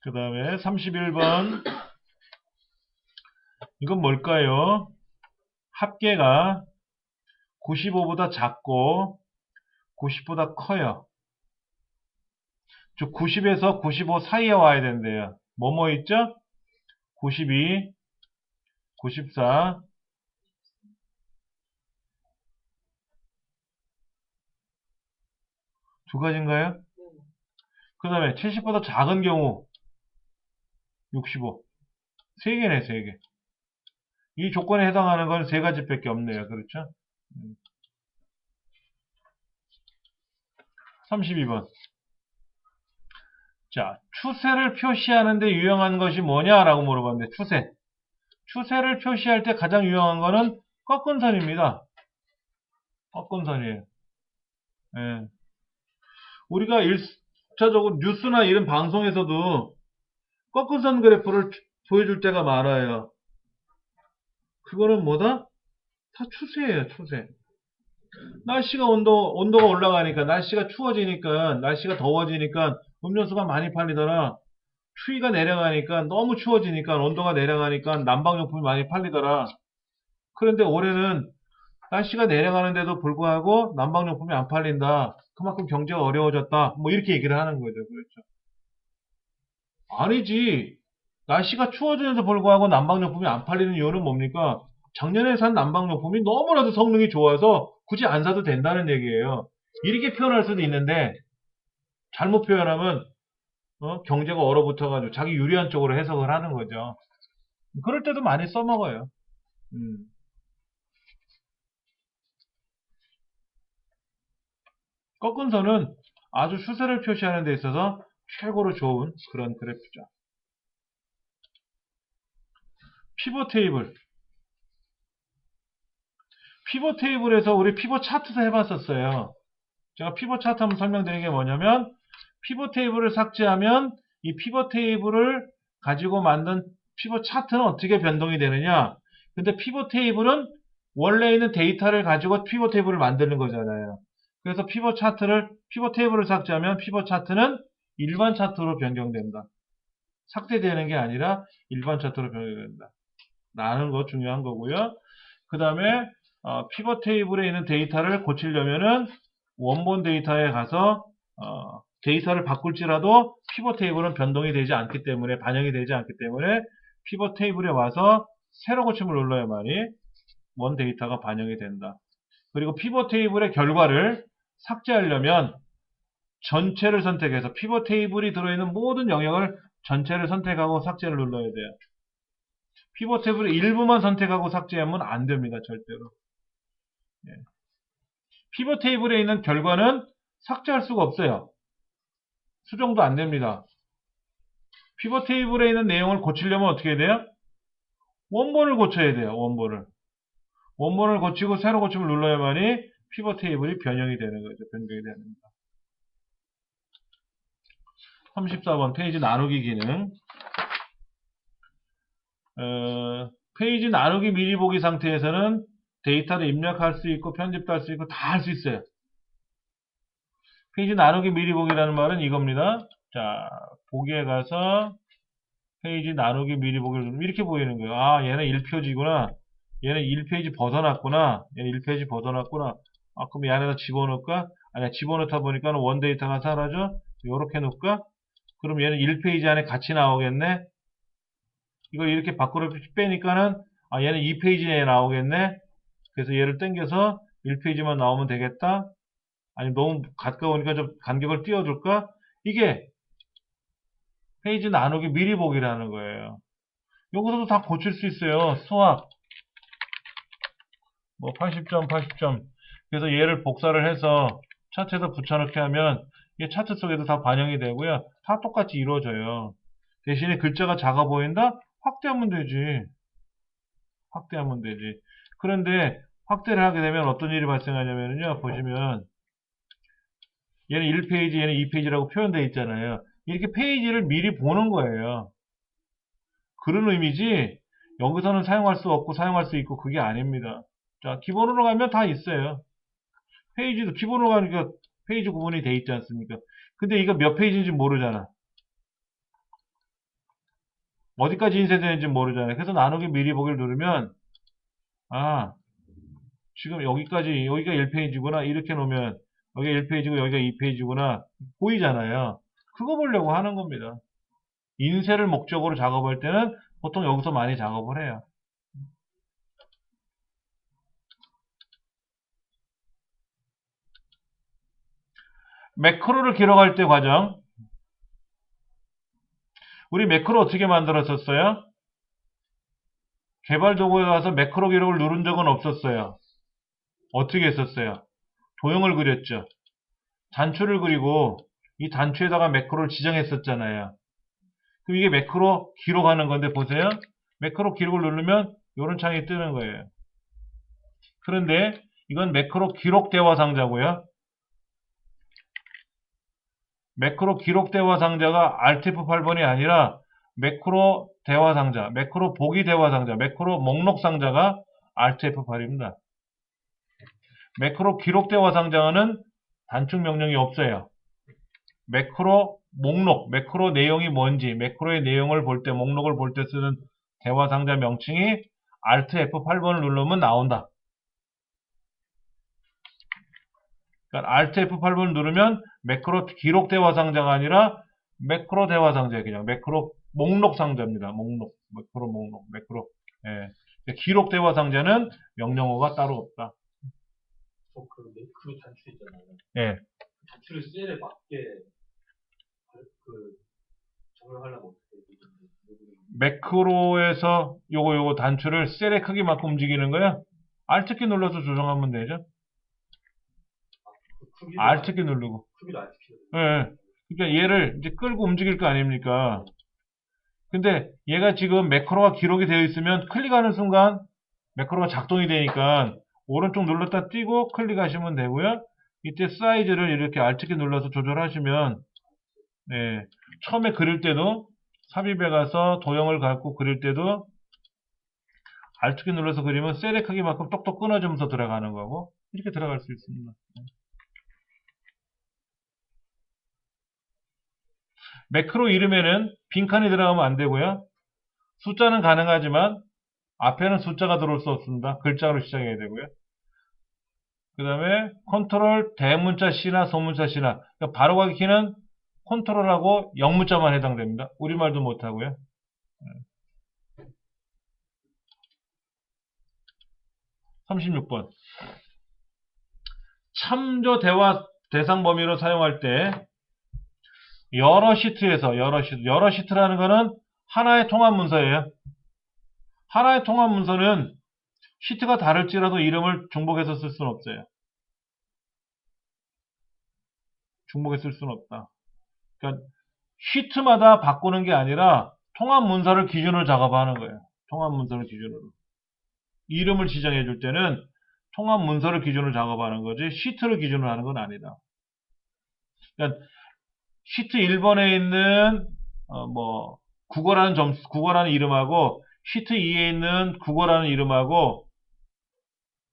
그 다음에 31번 이건 뭘까요? 합계가 95보다 작고 90보다 커요. 즉 90에서 95 사이에 와야 된대요. 뭐뭐 있죠? 92, 94, 두 가지인가요? 그 다음에 70보다 작은 경우 65. 세 개네, 세 개. 이 조건에 해당하는 건 세 가지밖에 없네요. 그렇죠? 32번. 자, 추세를 표시하는 데 유용한 것이 뭐냐라고 물어봤는데, 추세. 추세를 표시할 때 가장 유용한 거는 꺾은 선입니다. 꺾은 선이에요. 예. 우리가 일차적으로 뉴스나 이런 방송에서도 꺾은 선 그래프를 보여줄 때가 많아요. 그거는 뭐다? 다 추세예요, 추세. 날씨가 온도가 올라가니까, 날씨가 추워지니까, 날씨가 더워지니까 음료수가 많이 팔리더라. 추위가 내려가니까, 너무 추워지니까, 온도가 내려가니까 난방용품이 많이 팔리더라. 그런데 올해는 날씨가 내려가는데도 불구하고 난방용품이 안 팔린다. 그만큼 경제가 어려워졌다. 뭐 이렇게 얘기를 하는 거죠. 그렇죠. 아니지. 날씨가 추워지는데도 불구하고 난방용품이 안 팔리는 이유는 뭡니까? 작년에 산 난방용품이 너무나도 성능이 좋아서 굳이 안 사도 된다는 얘기예요. 이렇게 표현할 수도 있는데 잘못 표현하면 경제가 얼어붙어가지고 자기 유리한 쪽으로 해석을 하는 거죠. 그럴 때도 많이 써먹어요. 꺾은 선은 아주 추세를 표시하는 데 있어서 최고로 좋은 그런 그래프죠. 피벗 테이블. 피벗 테이블에서 우리 피벗 차트도 해봤었어요. 제가 피벗 차트 한번 설명드린 게 뭐냐면 피벗 테이블을 삭제하면 이 피벗 테이블을 가지고 만든 피벗 차트는 어떻게 변동이 되느냐. 근데 피벗 테이블은 원래 있는 데이터를 가지고 피벗 테이블을 만드는 거잖아요. 그래서 피벗 테이블을 삭제하면 피벗 차트는 일반 차트로 변경된다. 삭제되는 게 아니라 일반 차트로 변경된다. 라는 거 중요한 거고요. 그 다음에 피벗 테이블에 있는 데이터를 고치려면은 원본 데이터에 가서 데이터를 바꿀지라도 피벗 테이블은 변동이 되지 않기 때문에 반영이 되지 않기 때문에 피벗 테이블에 와서 새로 고침을 눌러야만이 원 데이터가 반영이 된다. 그리고 피벗 테이블의 결과를 삭제하려면 전체를 선택해서 피벗 테이블이 들어있는 모든 영역을 전체를 선택하고 삭제를 눌러야 돼요. 피벗 테이블의 일부만 선택하고 삭제하면 안 됩니다. 절대로. 예. 피벗 테이블에 있는 결과는 삭제할 수가 없어요. 수정도 안 됩니다. 피벗 테이블에 있는 내용을 고치려면 어떻게 해야 돼요? 원본을 고쳐야 돼요. 원본을 고치고 새로 고침을 눌러야만이 피벗 테이블이 변형이 되는 거죠. 변경이 되는 겁니다. 34번 페이지 나누기 기능. 페이지 나누기 미리 보기 상태에서는 데이터를 입력할 수 있고 편집도 할 수 있고 다 할 수 있어요. 페이지 나누기 미리 보기라는 말은 이겁니다. 자, 보기에 가서 페이지 나누기 미리 보기를 누르면 이렇게 보이는 거예요. 아, 얘는 1표지구나. 얘는 1페이지 벗어났구나. 얘는 1페이지 벗어났구나. 아, 그럼 이 안에다 집어넣을까? 아니야, 집어넣다 보니까 원 데이터가 사라져. 요렇게 놓을까? 그럼 얘는 1페이지 안에 같이 나오겠네? 이걸 이렇게 밖으로 빼니까는, 아, 얘는 2페이지에 나오겠네? 그래서 얘를 당겨서 1페이지만 나오면 되겠다? 아니, 너무 가까우니까 좀 간격을 띄워줄까? 이게 페이지 나누기 미리 보기라는 거예요. 여기서도 다 고칠 수 있어요. 수학. 뭐 80점, 80점. 그래서 얘를 복사를 해서 차트에서 붙여넣기 하면 이게 차트 속에도 다 반영이 되고요. 다 똑같이 이루어져요. 대신에 글자가 작아 보인다? 확대하면 되지. 확대하면 되지. 그런데 확대를 하게 되면 어떤 일이 발생하냐면요. 보시면 얘는 1페이지, 얘는 2페이지라고 표현되어 있잖아요. 이렇게 페이지를 미리 보는 거예요. 그런 의미지 여기서는 사용할 수 없고 사용할 수 있고 그게 아닙니다. 자, 기본으로 가면 다 있어요. 페이지도 기본으로 가니까 페이지 구분이 돼 있지 않습니까? 근데 이거 몇 페이지인지 모르잖아. 어디까지 인쇄되는지 모르잖아요. 그래서 나누기 미리 보기를 누르면 아, 지금 여기가 1페이지구나 이렇게 놓으면 여기가 1페이지고 여기가 2페이지구나 보이잖아요. 그거 보려고 하는 겁니다. 인쇄를 목적으로 작업할 때는 보통 여기서 많이 작업을 해요. 매크로를 기록할 때 과정. 우리 매크로 어떻게 만들었었어요? 개발 도구에 가서 매크로 기록을 누른 적은 없었어요. 어떻게 했었어요? 도형을 그렸죠. 단추를 그리고 이 단추에다가 매크로를 지정했었잖아요. 그럼 이게 매크로 기록하는 건데 보세요. 매크로 기록을 누르면 이런 창이 뜨는 거예요. 그런데 이건 매크로 기록 대화 상자고요. 매크로 기록 대화 상자가 Alt F8번이 아니라 매크로 대화 상자, 매크로 보기 대화 상자, 매크로 목록 상자가 Alt F8입니다. 매크로 기록 대화 상자는 단축 명령이 없어요. 매크로 목록, 매크로 내용이 뭔지, 매크로의 내용을 볼 때, 목록을 볼 때 쓰는 대화 상자 명칭이 Alt F8번을 누르면 나온다. 그러니까 Alt F8번을 누르면 매크로 기록 대화 상자가 아니라 매크로 대화 상자예요. 그냥 매크로 목록 상자입니다. 목록, 매크로 목록, 매크로. 예. 기록 대화 상자는 명령어가 따로 없다. 그 매크로 단추 있잖아요. 예. 단추를 셀에 맞게 그 적용하려면 어떻게 해야 되는지. 매크로에서 요거 단추를 셀의 크기만큼 움직이는 거야? Alt키 눌러서 조정하면 되죠. Alt키 누르고. 크기도 Alt키. 예. 그러니까 얘를 이제 끌고 움직일 거 아닙니까? 근데 얘가 지금 매크로가 기록이 되어 있으면 클릭하는 순간 매크로가 작동이 되니까 오른쪽 눌렀다 띄고 클릭하시면 되고요. 이때 사이즈를 이렇게 Alt키 눌러서 조절하시면 네, 처음에 그릴 때도 삽입에 가서 도형을 갖고 그릴 때도 Alt키 눌러서 그리면 셀의 크기만큼 똑똑 끊어지면서 들어가는 거고 이렇게 들어갈 수 있습니다. 매크로 이름에는 빈칸이 들어가면 안 되고요. 숫자는 가능하지만 앞에는 숫자가 들어올 수 없습니다. 글자로 시작해야 되고요. 그 다음에 컨트롤 대문자 C나 소문자 C나 그러니까 바로가기 키는 컨트롤하고 영문자만 해당됩니다. 우리말도 못하고요. 36번 참조 대화 대상 범위로 사용할 때 여러 시트라는 거는 하나의 통합 문서예요. 하나의 통합 문서는 시트가 다를지라도 이름을 중복해서 쓸 수는 없어요. 중복해 쓸 수는 없다. 그러니까 시트마다 바꾸는 게 아니라 통합 문서를 기준으로 작업하는 거예요. 통합 문서를 기준으로. 이름을 지정해 줄 때는 통합 문서를 기준으로 작업하는 거지 시트를 기준으로 하는 건 아니다. 그러니까 시트 1번에 있는 국어라는 이름하고 시트 2에 있는 국어라는 이름하고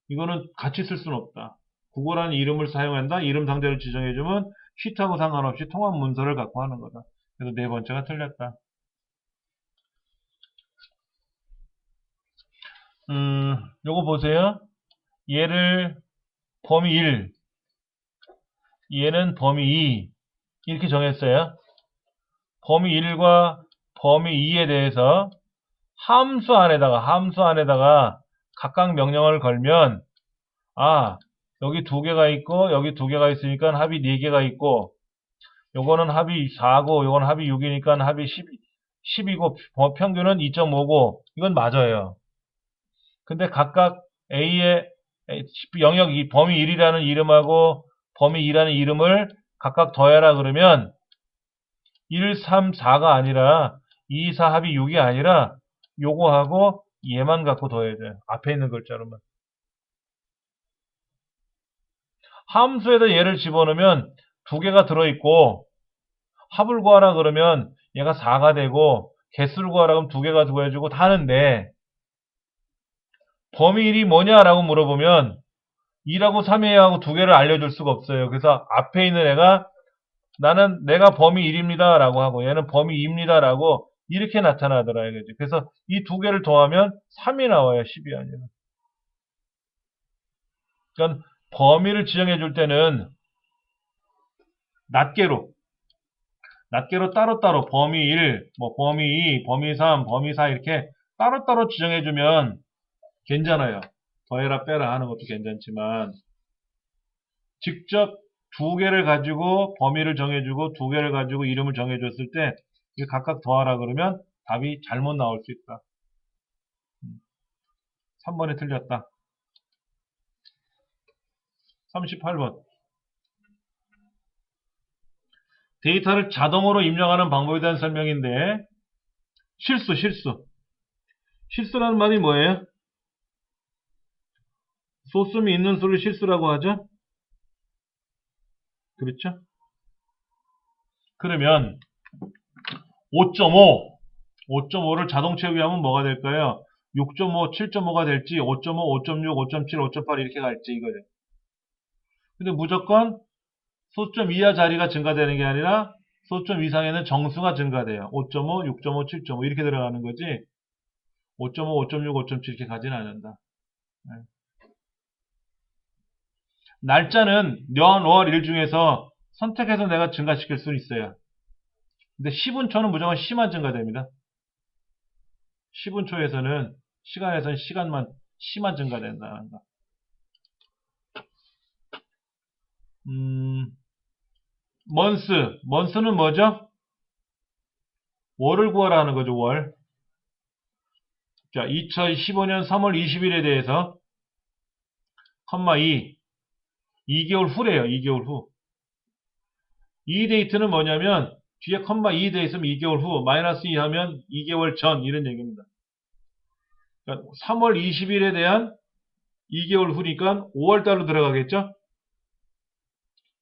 이거는 같이 쓸 수는 없다. 국어라는 이름을 사용한다. 이름 상대를 지정해주면 시트하고 상관없이 통합 문서를 갖고 하는 거다. 그래서 네 번째가 틀렸다. 요거 보세요. 얘를 범위 1, 얘는 범위 2 이렇게 정했어요. 범위 1과 범위 2에 대해서 함수 안에다가 각각 명령어를 걸면 여기 두 개가 있고 여기 두 개가 있으니까 합이 4개가 있고 요거는 합이 4고 요건 합이 6이니까 합이 10이고 평균은 2.5고 이건 맞아요. 근데 각각 A의 영역 범위 1이라는 이름하고 범위 2라는 이름을 각각 더해라 그러면 1, 3, 4가 아니라 2, 4 합이 6이 아니라 요거하고 얘만 갖고 더해야 돼요. 앞에 있는 글자로만. 함수에다 얘를 집어넣으면 두 개가 들어있고 합을 구하라 그러면 얘가 4가 되고 개수를 구하라 그러면 두 개가 구해주고 다 하는데 범위 1이 뭐냐라고 물어보면 2라고 3이하고 두 개를 알려줄 수가 없어요. 그래서 앞에 있는 애가 내가 범위 1입니다 라고 하고 얘는 범위 2입니다 라고 이렇게 나타나더라 이거지. 그래서 이 두 개를 더하면 3이 나와요. 10이 아니라. 그러니까 범위를 지정해 줄 때는 낱개로 따로따로 범위 1, 범위 2, 범위 3, 범위 4 이렇게 따로따로 지정해 주면 괜찮아요. 더해라 빼라 하는 것도 괜찮지만 직접 두 개를 가지고 범위를 정해주고 두 개를 가지고 이름을 정해줬을 때 이게 각각 더하라 그러면 답이 잘못 나올 수 있다. 3번이 틀렸다. 38번. 데이터를 자동으로 입력하는 방법에 대한 설명인데 실수라는 말이 뭐예요? 소수미 있는 수를 실수라고 하죠? 그렇죠? 그러면 5.5를 자동 채우기하면 뭐가 될까요? 6.5, 7.5가 될지 5.5, 5.6, 5.7, 5.8 이렇게 갈지 이거죠. 근데 무조건 소점 이하 자리가 증가되는 게 아니라 소점 이상에는 정수가 증가돼요. 5.5, 6.5, 7.5 이렇게 들어가는 거지 5.5, 5.6, 5.7 이렇게 가지는 않는다. 네. 날짜는 년, 월, 일 중에서 선택해서 내가 증가시킬 수 있어요. 근데 10분초는 무조건 시만 증가됩니다. 10분초에서는 시간에서는 시만 증가된다는 거. 먼스는 뭐죠? 월을 구하라 하는 거죠, 월. 자, 2015년 3월 20일에 대해서, 2개월 후래요, 2개월 후. 이 데이트는 뭐냐면, 뒤에 2 돼 있으면 2개월 후, -2 하면 2개월 전, 이런 얘기입니다. 그러니까 3월 20일에 대한 2개월 후니까 5월달로 들어가겠죠?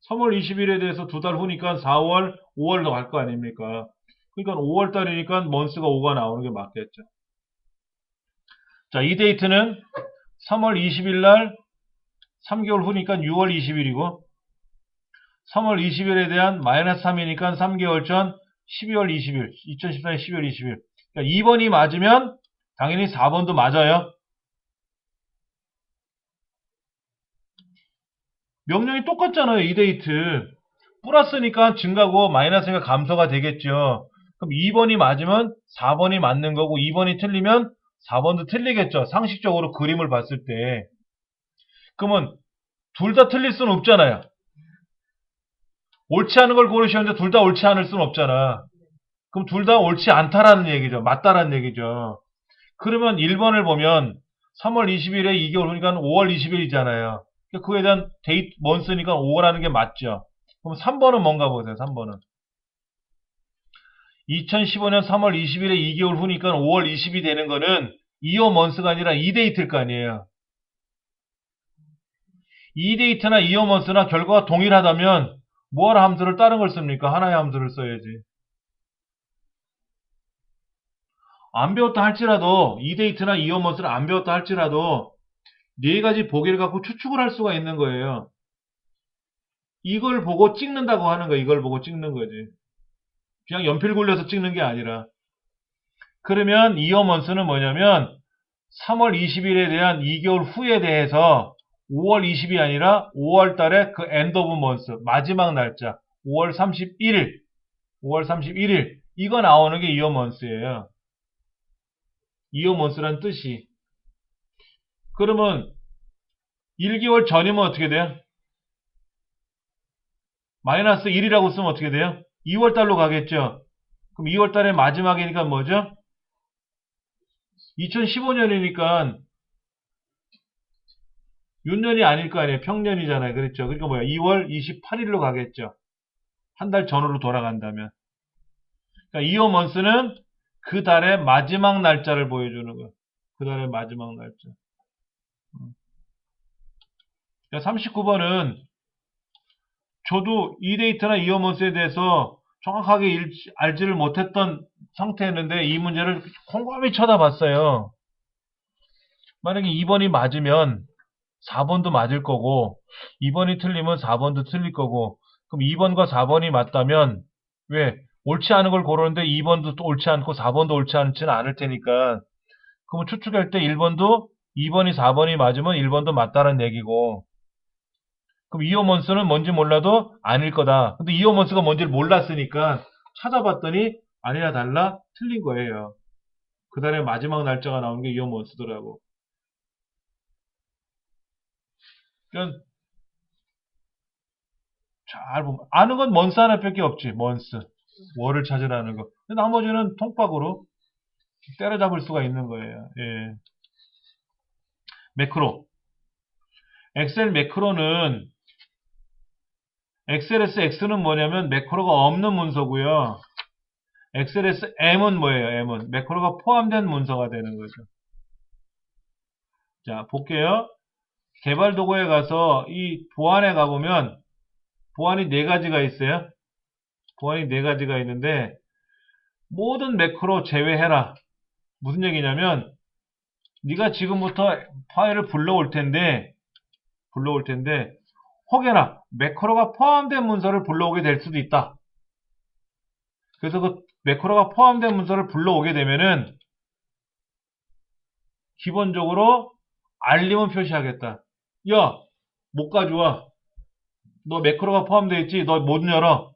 3월 20일에 대해서 2달 후니까 4월, 5월로 갈 거 아닙니까? 그러니까 5월달이니까 먼스가 5가 나오는 게 맞겠죠. 자, 이 데이트는 3월 20일 날 3개월 후니까 6월 20일이고 3월 20일에 대한 -3이니까 3개월 전 12월 20일, 2014년 12월 20일. 그러니까 2번이 맞으면 당연히 4번도 맞아요. 명령이 똑같잖아요, 이 데이트. 플러스니까 증가고 마이너스니까 감소가 되겠죠. 그럼 2번이 맞으면 4번이 맞는 거고 2번이 틀리면 4번도 틀리겠죠. 상식적으로 그림을 봤을 때. 그러면 둘 다 틀릴 수는 없잖아요. 옳지 않은 걸 고르셨는데 둘 다 옳지 않을 수는 없잖아. 그럼 둘 다 옳지 않다라는 얘기죠. 맞다라는 얘기죠. 그러면 1번을 보면 3월 20일에 2개월 후니까 5월 20일이잖아요. 그거에 대한 데이트 먼스니까 5라는 게 맞죠. 그럼 3번은 뭔가 보세요. 3번은 2015년 3월 20일에 2개월 후니까 5월 20일이 되는 거는 2어 먼스가 아니라 2데이트일 거 아니에요. 2데이트나 2어 먼스나 결과가 동일하다면 뭐하러 함수를 다른 걸 씁니까? 하나의 함수를 써야지. 안 배웠다 할지라도 2데이트나 2어 먼스를 안 배웠다 할지라도 네 가지 보기를 갖고 추측을 할 수가 있는 거예요. 이걸 보고 찍는다고 하는 거야. 이걸 보고 찍는 거지. 그냥 연필 굴려서 찍는 게 아니라. 그러면 이어먼스는 뭐냐면 3월 20일에 대한 2개월 후에 대해서 5월 20일이 아니라 5월 달에 그 end of month 마지막 날짜 5월 31일 이거 나오는 게 이어먼스예요. 이어먼스란 뜻이. 그러면 1개월 전이면 어떻게 돼요? -1이라고 쓰면 어떻게 돼요? 2월 달로 가겠죠. 그럼 2월 달의 마지막이니까 뭐죠? 2015년이니까 윤년이 아닐 거 아니에요. 평년이잖아요. 그렇죠. 그러니까 뭐야? 2월 28일로 가겠죠. 한 달 전으로 돌아간다면. 그러니까 이어 먼스는 그 달의 마지막 날짜를 보여주는 거예요. 그 달의 마지막 날짜. 그러니까 39번은 저도 이 데이터나 이어 먼스에 대해서 정확하게 알지를 못했던 상태였는데 이 문제를 곰곰이 쳐다봤어요. 만약에 2번이 맞으면 4번도 맞을 거고 2번이 틀리면 4번도 틀릴 거고 그럼 2번과 4번이 맞다면 왜? 옳지 않은 걸 고르는데 2번도 또 옳지 않고 4번도 옳지 않지는 않을 테니까 그러면 추측할 때 1번도 2번이 4번이 맞으면 1번도 맞다는 얘기고 그럼 이어먼스는 뭔지 몰라도 아닐 거다. 근데 이어먼스가 뭔지를 몰랐으니까 찾아봤더니 아니나 달라 틀린 거예요. 그 달의 마지막 날짜가 나오는 게 이어먼스더라고. 그러니까 잘 보면 아는 건 먼스 하나밖에 없지. 먼스 월을 찾으라는 거. 근데 나머지는 통박으로 때려잡을 수가 있는 거예요. 예. 매크로. 엑셀 매크로는 XLSX는 뭐냐면 매크로가 없는 문서고요. XLSM은 뭐예요? M은 매크로가 포함된 문서가 되는 거죠. 자, 볼게요. 개발 도구에 가서 이 보안에 가보면 보안이 네 가지가 있어요. 보안이 네 가지가 있는데 모든 매크로 제외해라. 무슨 얘기냐면 네가 지금부터 파일을 불러올 텐데 혹여나 매크로가 포함된 문서를 불러오게 될 수도 있다. 그래서 그 매크로가 포함된 문서를 불러오게 되면은 기본적으로 알림은 표시하겠다. 야, 못 가져와. 너 매크로가 포함되어 있지? 너 못 열어.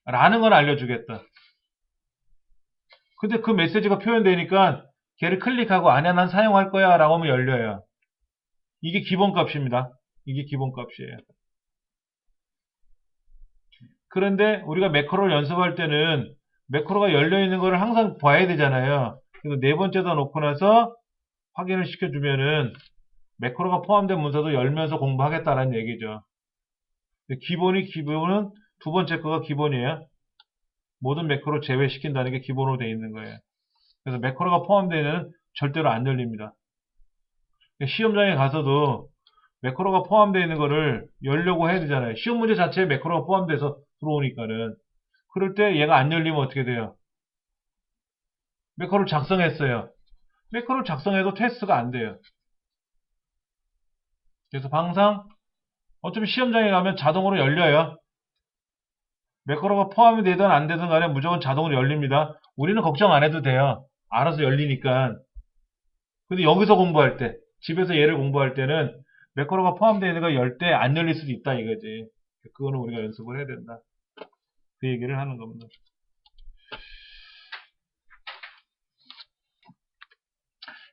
라는 걸 알려주겠다. 근데 그 메시지가 표현되니까 걔를 클릭하고 아니야 난 사용할 거야 라고 하면 열려요. 이게 기본값입니다. 이게 기본값이에요. 그런데 우리가 매크로를 연습할 때는 매크로가 열려있는 거를 항상 봐야 되잖아요. 그래서 네 번째다 놓고 나서 확인을 시켜주면은 매크로가 포함된 문서도 열면서 공부하겠다라는 얘기죠. 기본은 두 번째 거가 기본이에요. 모든 매크로 제외시킨다는 게 기본으로 되어 있는 거예요. 그래서 매크로가 포함되는 절대로 안 열립니다. 시험장에 가서도 매크로가 포함되어 있는 거를 열려고 해야 되잖아요. 시험 문제 자체에 매크로가 포함돼서 들어오니까는. 그럴 때 얘가 안 열리면 어떻게 돼요? 매크로를 작성했어요. 매크로를 작성해도 테스트가 안 돼요. 그래서 항상 어차피 시험장에 가면 자동으로 열려요. 매크로가 포함이 되든 안 되든 간에 무조건 자동으로 열립니다. 우리는 걱정 안 해도 돼요. 알아서 열리니까. 근데 여기서 공부할 때, 집에서 얘를 공부할 때는 매크로가 포함되어 있는 거 열 때 안 열릴 수도 있다 이거지. 그거는 우리가 연습을 해야 된다. 그 얘기를 하는 겁니다.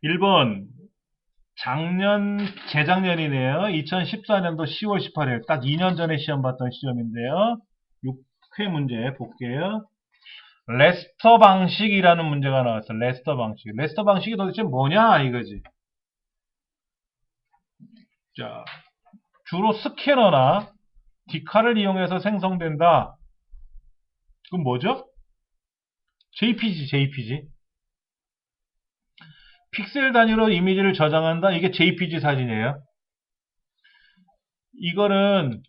1번 재작년이네요. 2014년도 10월 18일 딱 2년 전에 시험 봤던 시험인데요. 6회 문제 볼게요. 레스터 방식이라는 문제가 나왔어요. 레스터 방식. 레스터 방식이 도대체 뭐냐 이거지. 자, 주로 스캐너나 디카를 이용해서 생성된다. 그건 뭐죠? JPG. 픽셀 단위로 이미지를 저장한다. 이게 JPG 사진이에요. 이거는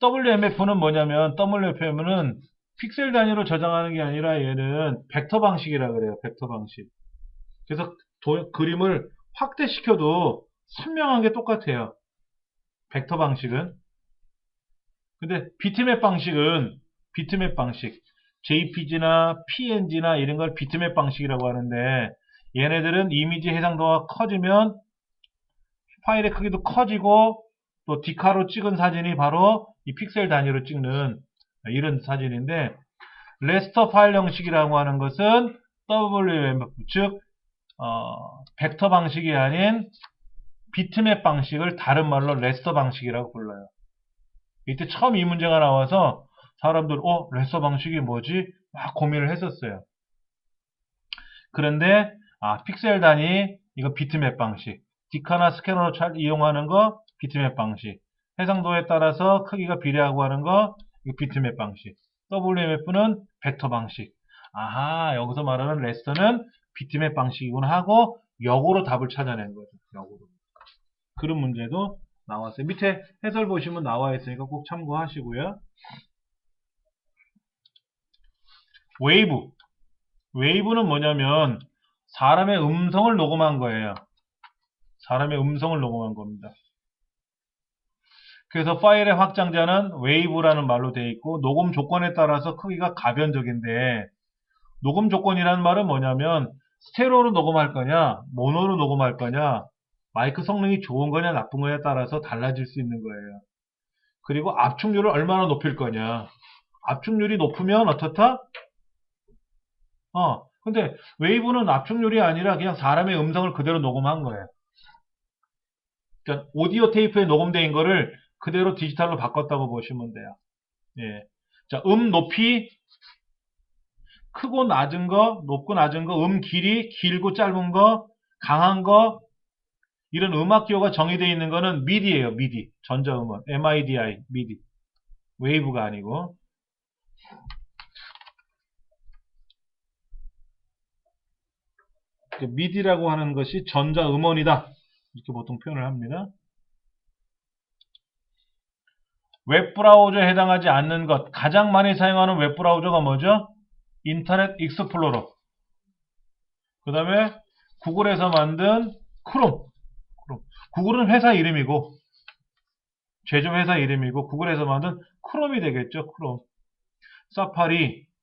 WMF는 뭐냐면 WMF는 픽셀 단위로 저장하는 게 아니라 얘는 벡터 방식이라 그래요. 벡터 방식. 그래서 그림을 확대시켜도 선명한 게 똑같아요. 벡터 방식은. 근데 비트맵 방식 JPG나 PNG나 이런 걸 비트맵 방식이라고 하는데 얘네들은 이미지 해상도가 커지면 파일의 크기도 커지고 또 디카로 찍은 사진이 바로 이 픽셀 단위로 찍는 이런 사진인데 레스터 파일 형식이라고 하는 것은 WMF 즉 벡터 방식이 아닌 비트맵 방식을 다른 말로 레스터 방식이라고 불러요. 이때 처음 이 문제가 나와서 사람들 레스터 방식이 뭐지? 막 고민을 했었어요. 그런데 픽셀 단위 이거 비트맵 방식 디카나 스캐너로 이용하는 거 비트맵 방식 해상도에 따라서 크기가 비례하고 하는 거 이거 비트맵 방식 WMF는 벡터 방식 아하 여기서 말하는 레스터는 비트맵 방식이구나 하고 역으로 답을 찾아낸 거죠. 역으로. 그런 문제도 나왔어요. 밑에 해설 보시면 나와 있으니까 꼭 참고하시고요. 웨이브는 뭐냐면 사람의 음성을 녹음한 거예요. 사람의 음성을 녹음한 겁니다. 그래서 파일의 확장자는 웨이브라는 말로 되어 있고 녹음 조건에 따라서 크기가 가변적인데 녹음 조건이라는 말은 뭐냐면 스테레오로 녹음할 거냐 모노로 녹음할 거냐 마이크 성능이 좋은 거냐 나쁜 거냐에 따라서 달라질 수 있는 거예요. 그리고 압축률을 얼마나 높일 거냐 압축률이 높으면 어떻다? 근데 웨이브는 압축률이 아니라 그냥 사람의 음성을 그대로 녹음한 거예요. 그러니까 오디오 테이프에 녹음된 거를 그대로 디지털로 바꿨다고 보시면 돼요. 예. 자, 높이, 크고 낮은 거, 높고 낮은 거, 길이, 길고 짧은 거, 강한 거, 이런 음악 기호가 정의되어 있는 거는 미디예요, 미디. 전자음원. MIDI, 미디. 웨이브가 아니고. 미디라고 하는 것이 전자음원이다. 이렇게 보통 표현을 합니다. 웹브라우저에 해당하지 않는 것. 가장 많이 사용하는 웹브라우저가 뭐죠? 인터넷 익스플로러. 그 다음에 구글에서 만든 크롬. 구글은 회사 이름이고, 제조회사 이름이고, 구글에서 만든 크롬이 되겠죠, 크롬.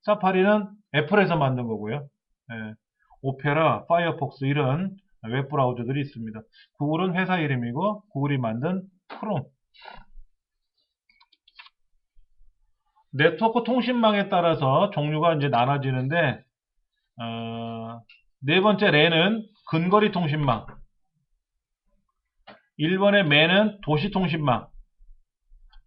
사파리는 애플에서 만든 거고요. 예. 오페라, 파이어폭스 이런 웹브라우저들이 있습니다. 구글은 회사 이름이고, 구글이 만든 크롬. 네트워크 통신망에 따라서 종류가 이제 나눠지는데, 네 번째 랜은 근거리 통신망. 1번의 맨은 도시통신망.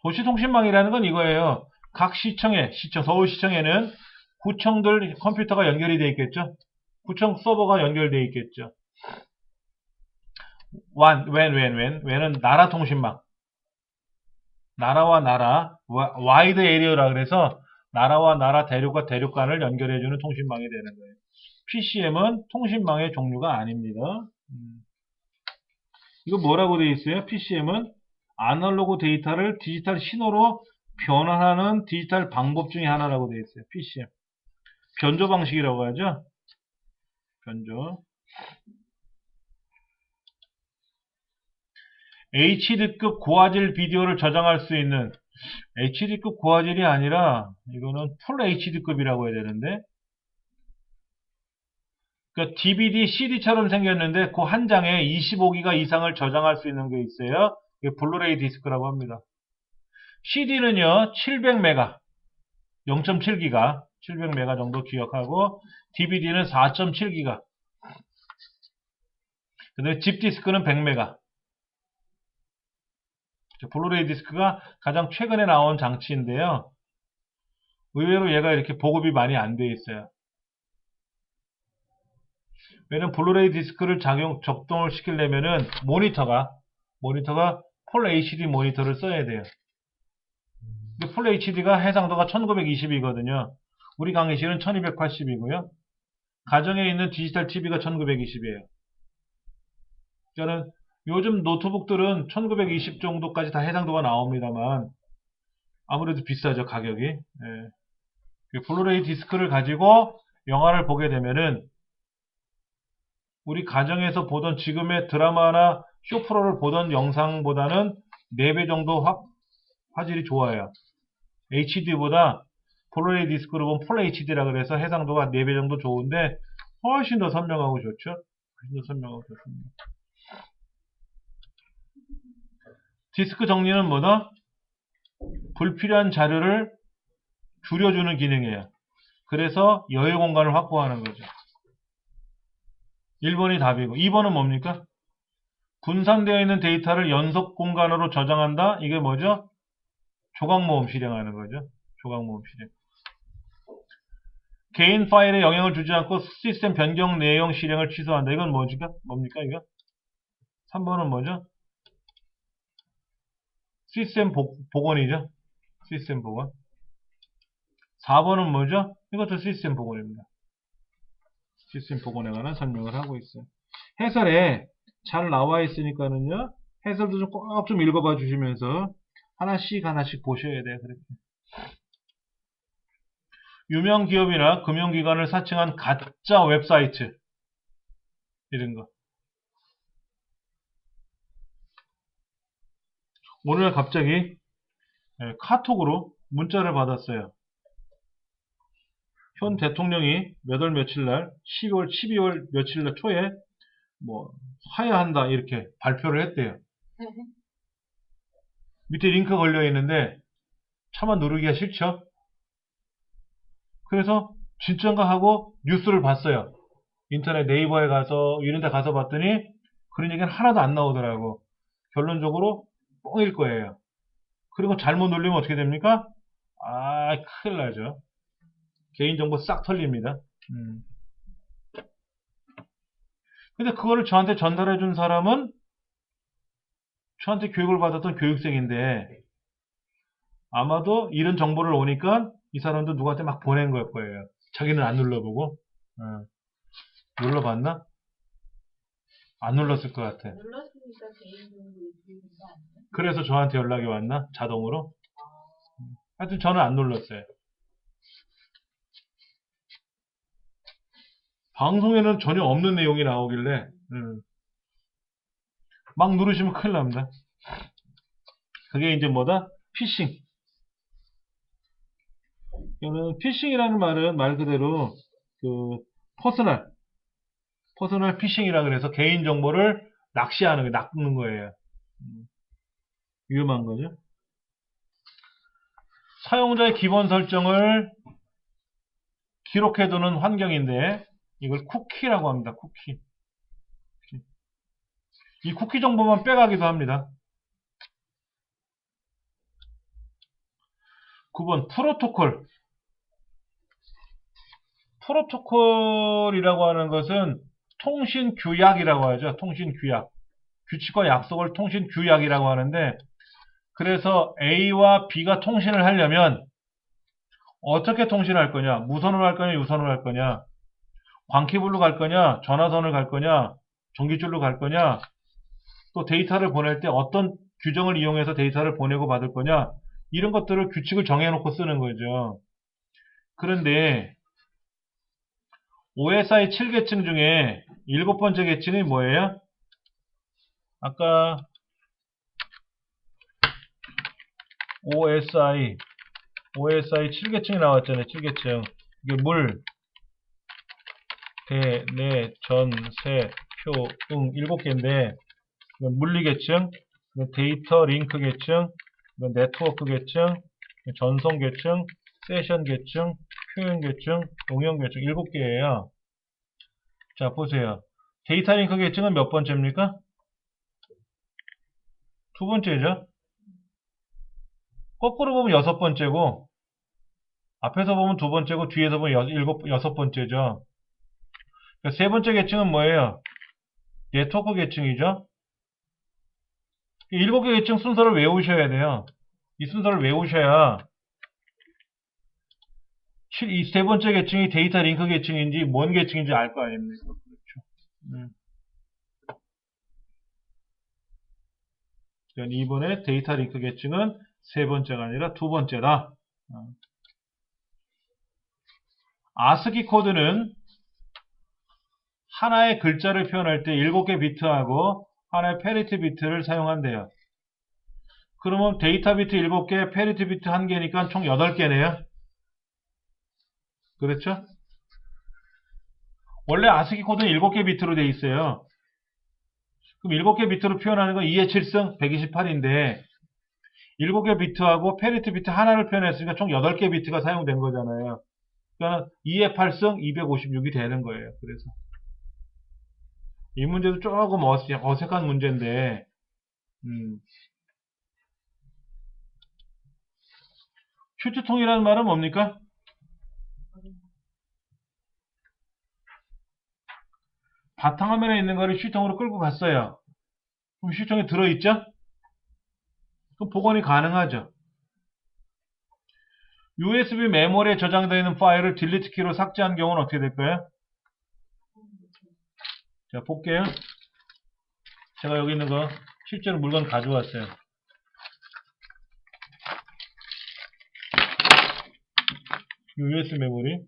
도시통신망이라는 건 이거예요. 각 시청에, 서울시청에는 구청들 컴퓨터가 연결이 되어 있겠죠. 구청 서버가 연결되어 있겠죠. 웬은 나라 통신망. 나라와 나라, 와이드 에리어라 그래서 나라와 나라, 대륙과 대륙 간을 연결해주는 통신망이 되는 거예요. PCM은 통신망의 종류가 아닙니다. 이거 뭐라고 되어 있어요? PCM은 아날로그 데이터를 디지털 신호로 변환하는 디지털 방법 중에 하나라고 되어 있어요. PCM. 변조 방식이라고 하죠. 변조. HD급 고화질 비디오를 저장할 수 있는 HD급 고화질이 아니라 이거는 풀 HD급이라고 해야 되는데 그러니까 DVD, CD처럼 생겼는데 그 한 장에 25기가 이상을 저장할 수 있는 게 있어요. 이게 블루레이 디스크라고 합니다. CD는요 700메가 0.7기가 700메가 정도 기억하고 DVD는 4.7기가 그 다음에 집 디스크는 100메가 블루레이 디스크가 가장 최근에 나온 장치인데요. 의외로 얘가 이렇게 보급이 많이 안 돼 있어요. 왜냐면 블루레이 디스크를 적동을 시키려면은 모니터가 풀 HD 모니터를 써야 돼요. 근데 풀 HD가 해상도가 1920이거든요. 우리 강의실은 1280이고요. 가정에 있는 디지털 TV가 1920이에요. 저는 요즘 노트북들은 1920 정도까지 다 해상도가 나옵니다만 아무래도 비싸죠, 가격이. 예. 블루레이 디스크를 가지고 영화를 보게 되면은 우리 가정에서 보던 지금의 드라마나 쇼프로를 보던 영상보다는 4배 정도 화질이 좋아요. HD보다 블루레이 디스크로 보면 풀 HD라 그래서 해상도가 4배 정도 좋은데 훨씬 더 선명하고 좋죠. 훨씬 더 선명하고 좋습니다. 디스크 정리는 뭐다? 불필요한 자료를 줄여주는 기능이에요. 그래서 여유 공간을 확보하는 거죠. 1번이 답이고 2번은 뭡니까? 분산되어 있는 데이터를 연속 공간으로 저장한다? 이게 뭐죠? 조각모음 실행하는 거죠. 조각모음 실행. 개인 파일에 영향을 주지 않고 시스템 변경 내용 실행을 취소한다. 이건 뭡니까 이거? 3번은 뭐죠? 시스템 복원이죠. 시스템 복원. 4번은 뭐죠? 이것도 시스템 복원입니다. 시스템 복원에 관한 설명을 하고 있어요. 해설에 잘 나와 있으니까는요. 해설도 좀 꼭 좀 읽어봐 주시면서 하나씩 보셔야 돼요. 그렇게. 유명 기업이나 금융기관을 사칭한 가짜 웹사이트 이런 거. 오늘 갑자기 카톡으로 문자를 받았어요. 현 대통령이 몇 월 며칠 날 12월 며칠 날 초에 뭐 하야한다 이렇게 발표를 했대요. 밑에 링크 걸려 있는데 차마 누르기가 싫죠. 그래서 진짠가 하고 뉴스를 봤어요. 인터넷 네이버에 가서 이런 데 가서 봤더니 그런 얘기는 하나도 안 나오더라고. 결론적으로 뻥일 거예요. 그리고 잘못 누르면 어떻게 됩니까? 아, 큰일 나죠. 개인정보 싹 털립니다. 근데 그거를 저한테 전달해 준 사람은 저한테 교육을 받았던 교육생인데 아마도 이런 정보를 오니까 이 사람도 누구한테 막 보낸 걸 거예요. 자기는 안 눌러보고. 눌러봤나? 안 눌렀을 것 같아. 눌렀으니까 개인정보 유출된 거 아니에요? 그래서 저한테 연락이 왔나? 자동으로? 하여튼 저는 안 눌렀어요. 방송에는 전혀 없는 내용이 나오길래 막 누르시면 큰일 납니다. 그게 이제 뭐다? 피싱. 이거는 피싱이라는 말은 말 그대로 그 퍼스널 피싱이라 그래서 개인 정보를 낚시하는 게 낚는 거예요. 위험한 거죠. 사용자의 기본 설정을 기록해두는 환경인데 이걸 쿠키라고 합니다. 쿠키. 이 쿠키 정보만 빼가기도 합니다. 9번 프로토콜. 프로토콜이라고 하는 것은 통신규약이라고 하죠. 통신규약. 규칙과 약속을 통신규약이라고 하는데 그래서 A와 B가 통신을 하려면 어떻게 통신할 거냐? 무선으로 할 거냐? 유선으로 할 거냐? 광케이블로 갈 거냐? 전화선을 갈 거냐? 전기줄로 갈 거냐? 또 데이터를 보낼 때 어떤 규정을 이용해서 데이터를 보내고 받을 거냐? 이런 것들을 규칙을 정해놓고 쓰는 거죠. 그런데 OSI 7계층 중에 7번째 계층이 뭐예요? 아까 OSI 7계층이 나왔잖아요. 7계층. 이게 물, 대, 내, 전, 세, 표, 7개인데 물리 계층, 데이터 링크 계층, 네트워크 계층, 전송 계층, 세션 계층, 표현 계층, 동영 계층 7개예요. 자, 보세요. 데이터 링크 계층은 몇 번째입니까? 두 번째죠. 거꾸로 보면 6번째고 앞에서 보면 두 번째고 뒤에서 보면 6번째죠. 세 번째 계층은 뭐예요? 네트워크 계층이죠. 7개 계층 순서를 외우셔야 돼요. 이 순서를 외우셔야 이 세 번째 계층이 데이터 링크 계층인지 뭔 계층인지 알 거 아닙니까? 그렇죠. 이번에 데이터 링크 계층은 세 번째가 아니라 두 번째다. 아스키 코드는 하나의 글자를 표현할 때 7개 비트하고 하나의 페리티 비트를 사용한대요. 그러면 데이터 비트 7개, 페리티 비트 1개니까 총 8개네요. 그렇죠? 원래 아스키 코드는 7개 비트로 되어 있어요. 그럼 7개 비트로 표현하는 건 2의 7승 128인데 7개 비트하고 페리티 비트 하나를 표현했으니까 총 8개 비트가 사용된 거잖아요. 그러니까 2의 8승 256이 되는 거예요. 그래서 이 문제도 조금 어색한 문제인데 슈트통이라는 말은 뭡니까? 바탕화면에 있는 거를 슈트통으로 끌고 갔어요. 그럼 슈트통에 들어있죠? 그럼 복원이 가능하죠. USB 메모리에 저장되어 있는 파일을 딜리트 키로 삭제한 경우는 어떻게 될까요? 자, 볼게요. 제가 여기 있는 거 실제로 물건 가져왔어요. USB 메모리.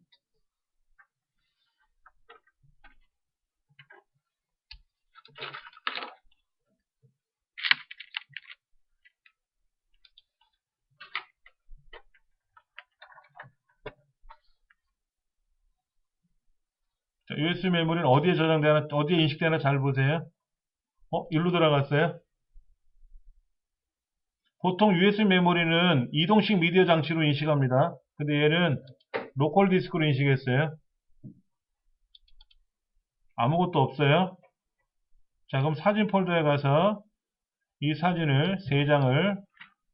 자, USB 메모리는 어디에 저장되나, 어디에 인식되나 잘 보세요. 일로 들어갔어요? 보통 USB 메모리는 이동식 미디어 장치로 인식합니다. 근데 얘는 로컬 디스크로 인식했어요. 아무것도 없어요. 자, 그럼 사진 폴더에 가서 이 사진을 3장을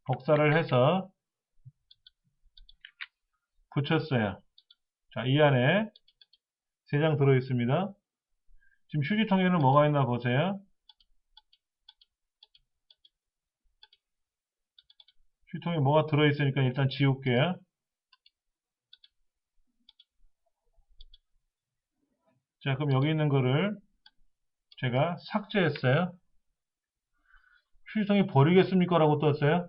복사를 해서 붙였어요. 자, 이 안에 3장 들어있습니다. 지금 휴지통에는 뭐가 있나 보세요. 휴지통에 뭐가 들어있으니까 일단 지울게요. 자, 그럼 여기 있는 거를 제가 삭제했어요. 휴지통에 버리겠습니까? 라고 떴어요.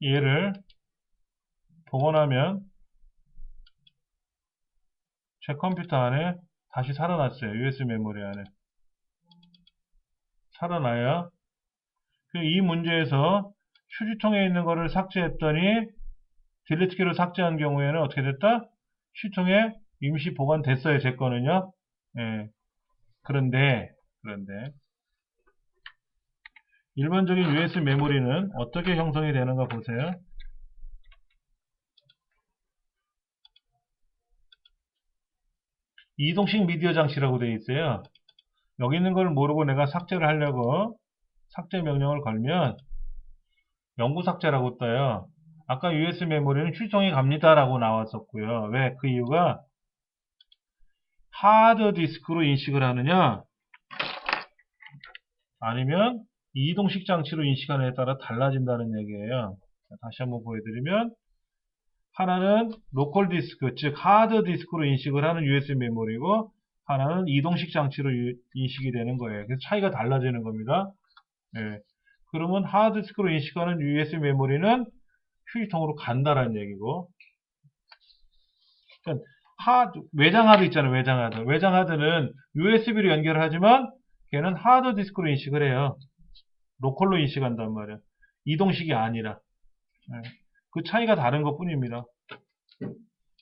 얘를 복원하면 제 컴퓨터 안에 다시 살아났어요. USB 메모리 안에. 살아나요. 이 문제에서 휴지통에 있는 거를 삭제했더니 딜리트 키를 삭제한 경우에는 어떻게 됐다? 휴지통에 임시 보관됐어요. 제 거는요. 예. 그런데 일반적인 USB 메모리는 어떻게 형성이 되는가 보세요. 이동식 미디어 장치라고 되어 있어요. 여기 있는 걸 모르고 내가 삭제를 하려고 삭제 명령을 걸면 영구 삭제라고 떠요. 아까 USB 메모리는 휴지통에 갑니다 라고 나왔었고요. 왜? 그 이유가 하드 디스크로 인식을 하느냐 아니면 이동식 장치로 인식하느냐에 따라 달라진다는 얘기예요. 다시 한번 보여드리면 하나는 로컬 디스크, 즉 하드 디스크로 인식을 하는 USB 메모리고 하나는 이동식 장치로 인식이 되는 거예요. 그래서 차이가 달라지는 겁니다. 예. 그러면 하드 디스크로 인식하는 USB 메모리는 휴지통으로 간다라는 얘기고, 그러니까 외장 하드 있잖아요. 외장 하드. 외장 하드는 USB로 연결을 하지만 걔는 하드 디스크로 인식을 해요. 로컬로 인식한단 말이에요. 이동식이 아니라. 예. 그 차이가 다른 것 뿐입니다.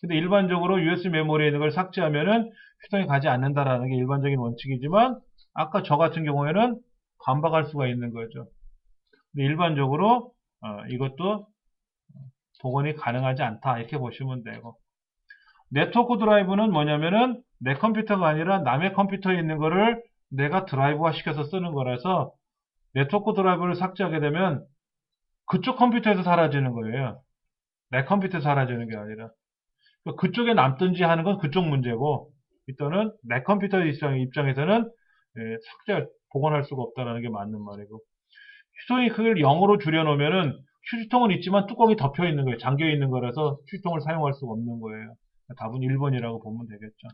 근데 일반적으로 USB 메모리에 있는 걸 삭제하면은 휴지통에 가지 않는다라는 게 일반적인 원칙이지만 아까 저 같은 경우에는 반박할 수가 있는 거죠. 근데 일반적으로 이것도 복원이 가능하지 않다 이렇게 보시면 되고, 네트워크 드라이브는 뭐냐면은 내 컴퓨터가 아니라 남의 컴퓨터에 있는 거를 내가 드라이브화 시켜서 쓰는 거라서 네트워크 드라이브를 삭제하게 되면 그쪽 컴퓨터에서 사라지는 거예요. 내 컴퓨터에서 사라지는 게 아니라 그쪽에 남든지 하는 건 그쪽 문제고, 일단은 내 컴퓨터 입장에서는 삭제 복원할 수가 없다는 게 맞는 말이고, 휴지통이 그걸 0으로 줄여놓으면은 휴지통은 있지만 뚜껑이 덮여 있는 거예요. 잠겨 있는 거라서 휴지통을 사용할 수가 없는 거예요. 답은 1번이라고 보면 되겠죠.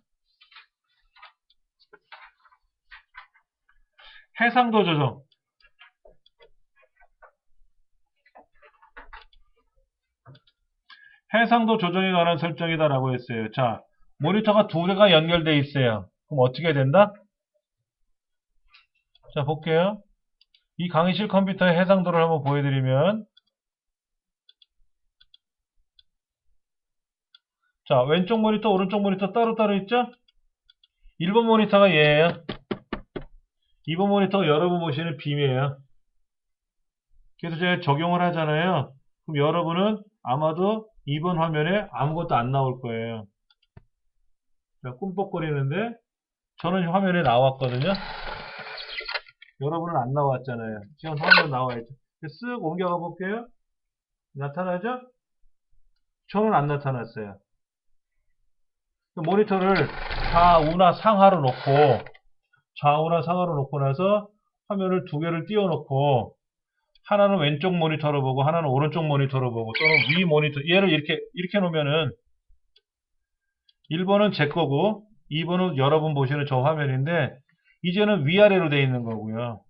해상도 조정. 해상도 조정에 관한 설정이다라고 했어요. 자, 모니터가 2개가 연결되어 있어요. 그럼 어떻게 된다? 자, 볼게요. 이 강의실 컴퓨터의 해상도를 한번 보여드리면, 자, 왼쪽 모니터, 오른쪽 모니터 따로따로 있죠? 1번 모니터가 얘예요. 2번 모니터가 여러분 보시는 빔이에요. 그래서 제가 적용을 하잖아요. 그럼 여러분은 아마도 2번 화면에 아무것도 안 나올 거예요. 자, 꿈뻑거리는데 저는 화면에 나왔거든요. 여러분은 안 나왔잖아요. 지금 화면에 나와있죠. 쓱 옮겨가 볼게요. 나타나죠? 저는 안 나타났어요. 모니터를 좌우나 상하로 놓고 나서 화면을 2개를 띄워놓고 하나는 왼쪽 모니터로 보고 하나는 오른쪽 모니터로 보고 또는 위 모니터, 얘를 이렇게 놓으면은 1번은 제 거고 2번은 여러분 보시는 저 화면인데 이제는 위아래로 되어 있는 거고요.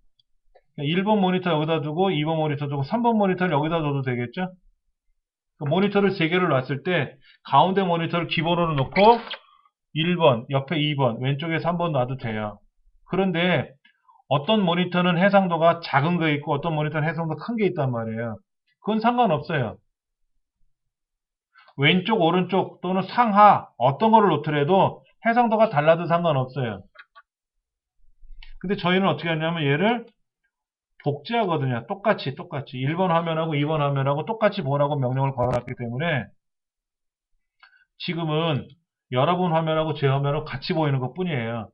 1번 모니터 여기다 두고 2번 모니터 두고 3번 모니터를 여기다 둬도 되겠죠? 모니터를 3개를 놨을 때 가운데 모니터를 기본으로 놓고 1번, 옆에 2번, 왼쪽에 3번 놔도 돼요. 그런데 어떤 모니터는 해상도가 작은 거 있고 어떤 모니터는 해상도 큰 게 있단 말이에요. 그건 상관없어요. 왼쪽, 오른쪽 또는 상하 어떤 거를 놓더라도 해상도가 달라도 상관없어요. 근데 저희는 어떻게 하냐면 얘를 복제하거든요. 똑같이 1번 화면하고 2번 화면하고 똑같이 보라고 명령을 걸어놨기 때문에 지금은 여러분 화면하고 제 화면하고 같이 보이는 것 뿐이에요.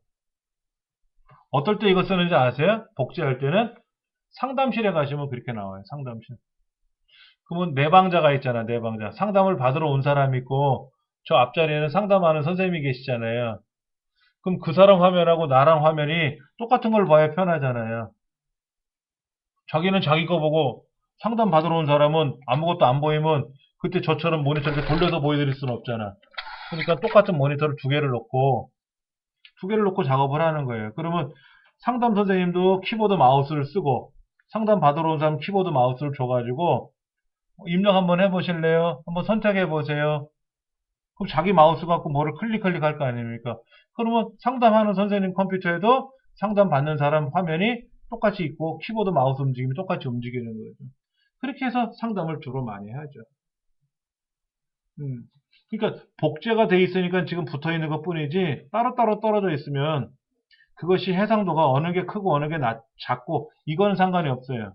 어떨 때 이거 쓰는지 아세요? 복제할 때는 상담실에 가시면 그렇게 나와요. 상담실. 그러면 내방자가 있잖아. 내방자. 상담을 받으러 온 사람이 있고 저 앞자리에는 상담하는 선생님이 계시잖아요. 그럼 그 사람 화면하고 나랑 화면이 똑같은 걸 봐야 편하잖아요. 자기는 자기 거 보고 상담 받으러 온 사람은 아무것도 안 보이면 그때 저처럼 모니터 이렇게 돌려서 보여드릴 수는 없잖아. 그러니까 똑같은 모니터를 두 개를 놓고 작업을 하는 거예요. 그러면 상담 선생님도 키보드 마우스를 쓰고 상담 받으러 온 사람 키보드 마우스를 줘가지고 입력 한번 해보실래요? 한번 선택해 보세요. 그럼 자기 마우스 갖고 뭐를 클릭할 거 아닙니까? 그러면 상담하는 선생님 컴퓨터에도 상담 받는 사람 화면이 똑같이 있고 키보드 마우스 움직임이 똑같이 움직이는 거죠. 그렇게 해서 상담을 주로 많이 하죠. 그러니까 복제가 돼 있으니까 지금 붙어 있는 것 뿐이지 따로따로 떨어져 있으면 그것이 해상도가 어느 게 크고 어느 게 작고 이건 상관이 없어요.